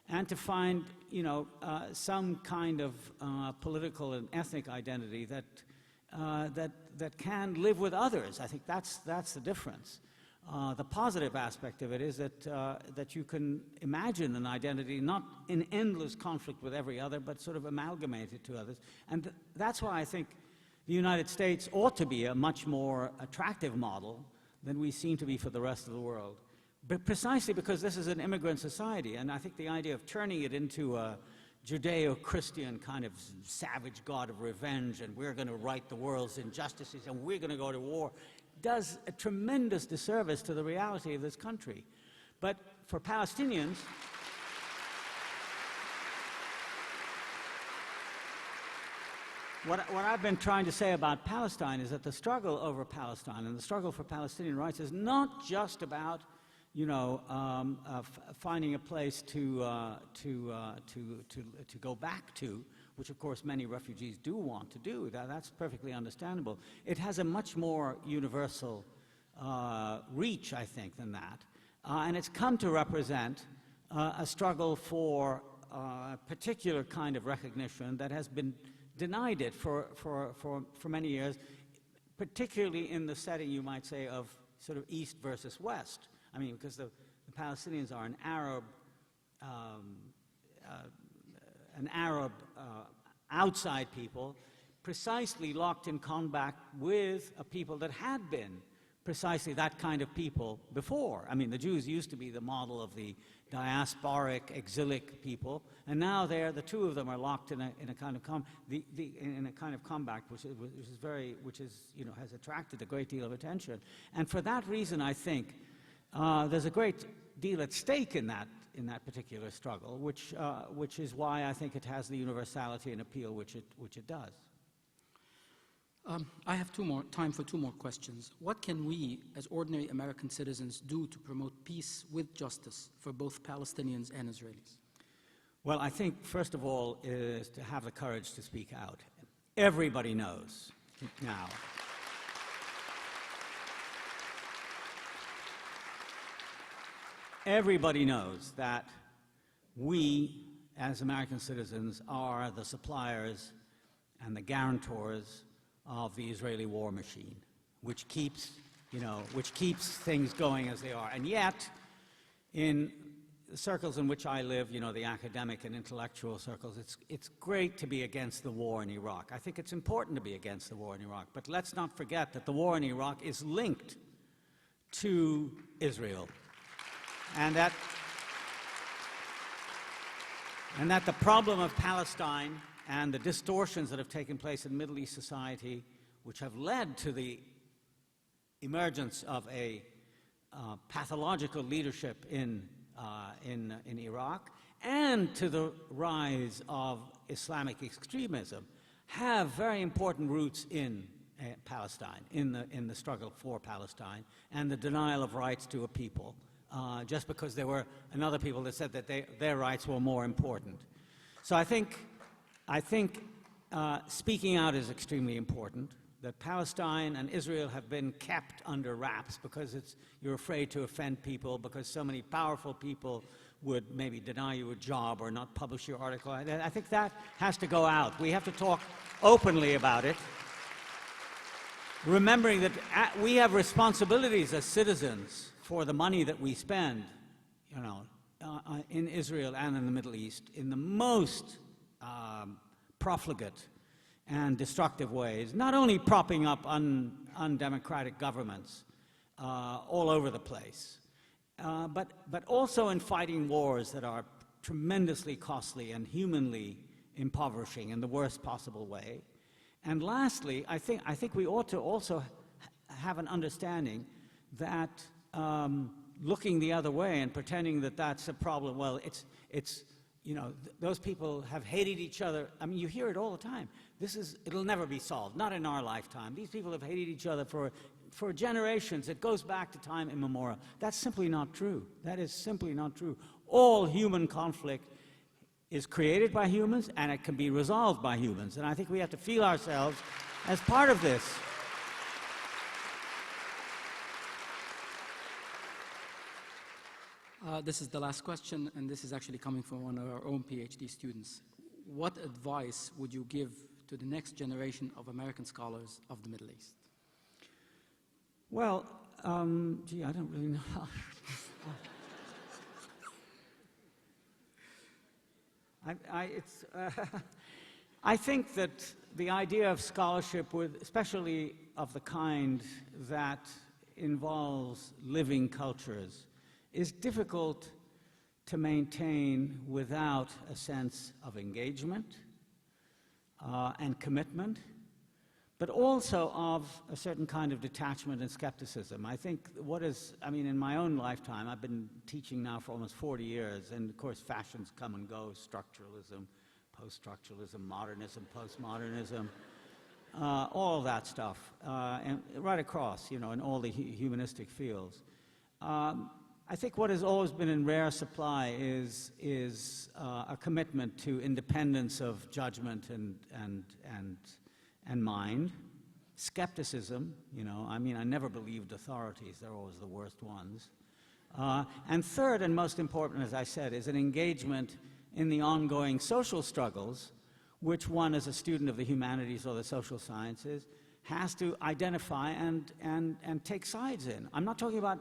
and to find, you know, some kind of political and ethnic identity that can live with others. I think that's the difference. The positive aspect of it is that you can imagine an identity not in endless conflict with every other, but sort of amalgamated to others. And that's why I think the United States ought to be a much more attractive model than we seem to be for the rest of the world. But precisely because this is an immigrant society, and I think the idea of turning it into a Judeo-Christian kind of savage god of revenge, and we're going to right the world's injustices, and we're going to go to war, does a tremendous disservice to the reality of this country. But for Palestinians, what I've been trying to say about Palestine is that the struggle over Palestine and the struggle for Palestinian rights is not just about, you know, finding a place to go back to, which of course many refugees do want to do. That's perfectly understandable. It has a much more universal reach, I think, than that. And it's come to represent a struggle for a particular kind of recognition that has been denied it for many years, particularly in the setting, you might say, of sort of East versus West. I mean, because the Palestinians are an Arab outside people, precisely locked in combat with a people that had been precisely that kind of people before. I mean, the Jews used to be the model of the diasporic, exilic people, and now the two of them are locked in a kind of combat, which is you know, has attracted a great deal of attention. And for that reason, I think there's a great deal at stake in that particular struggle, which is why I think it has the universality and appeal which it does. I have time for two more questions. What can we, as ordinary American citizens, do to promote peace with justice for both Palestinians and Israelis? Well, I think, first of all, is to have the courage to speak out. Everybody knows now. Everybody knows that we, as American citizens, are the suppliers and the guarantors of the Israeli war machine, which keeps things going as they are. And yet, in the circles in which I live, you know, the academic and intellectual circles, it's great to be against the war in Iraq. I think it's important to be against the war in Iraq, but let's not forget that the war in Iraq is linked to Israel. And that the problem of Palestine and the distortions that have taken place in Middle East society, which have led to the emergence of a pathological leadership in Iraq, and to the rise of Islamic extremism, have very important roots in Palestine, in the struggle for Palestine, and the denial of rights to a people. Just because there were another people that said that their rights were more important. So I think speaking out is extremely important, that Palestine and Israel have been kept under wraps because you're afraid to offend people, because so many powerful people would maybe deny you a job or not publish your article. I think that has to go out. We have to talk openly about it, remembering that we have responsibilities as citizens for the money that we spend, you know, in Israel and in the Middle East in the most profligate and destructive ways, not only propping up undemocratic governments all over the place, but also in fighting wars that are tremendously costly and humanly impoverishing in the worst possible way. And lastly, I think we ought to also have an understanding that looking the other way and pretending that that's a problem, well, it's you know, those people have hated each other. I mean, you hear it all the time. It'll never be solved, not in our lifetime. These people have hated each other for generations. It goes back to time immemorial. That's simply not true. That is simply not true. All human conflict is created by humans, and it can be resolved by humans. And I think we have to feel ourselves as part of this. This is the last question, and this is actually coming from one of our own PhD students. What advice would you give to the next generation of American scholars of the Middle East? Well, gee, I don't really know. I think that the idea of scholarship, especially of the kind that involves living cultures, is difficult to maintain without a sense of engagement and commitment, but also of a certain kind of detachment and skepticism. I think in my own lifetime, I've been teaching now for almost 40 years, and of course fashions come and go, structuralism, post-structuralism, modernism, postmodernism, all of that stuff, and right across, in all the humanistic fields. I think what has always been in rare supply is a commitment to independence of judgment and mind, skepticism. I never believed authorities; they're always the worst ones. And third, and most important, as I said, is an engagement in the ongoing social struggles, which one, as a student of the humanities or the social sciences, has to identify and take sides in. I'm not talking about,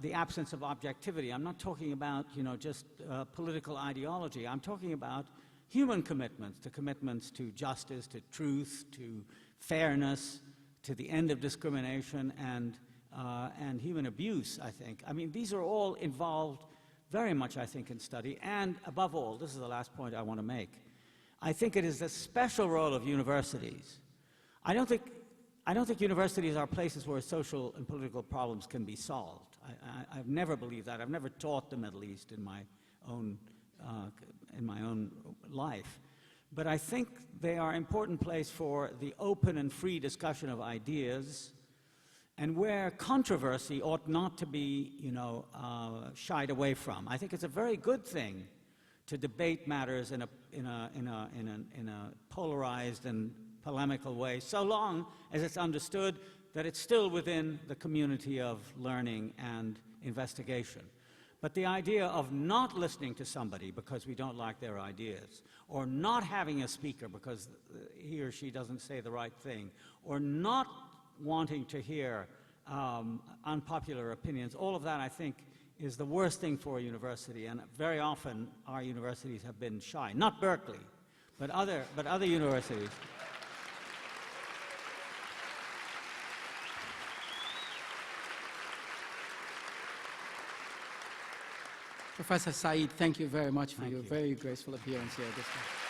the absence of objectivity. I'm not talking about, just political ideology. I'm talking about human commitments to justice, to truth, to fairness, to the end of discrimination and human abuse, I think. These are all involved very much, I think, in study. And above all, this is the last point I want to make, I think it is the special role of universities. I don't think universities are places where social and political problems can be solved. I've never believed that. I've never taught the Middle East in my own life. But I think they are an important place for the open and free discussion of ideas, and where controversy ought not to be, shied away from. I think it's a very good thing to debate matters in a polarized and polemical way, so long as it's understood that it's still within the community of learning and investigation. But the idea of not listening to somebody because we don't like their ideas, or not having a speaker because he or she doesn't say the right thing, or not wanting to hear unpopular opinions, all of that, I think, is the worst thing for a university. And very often our universities have been shy. Not Berkeley, but other universities. Professor Said, thank you very much for your very graceful appearance here this morning.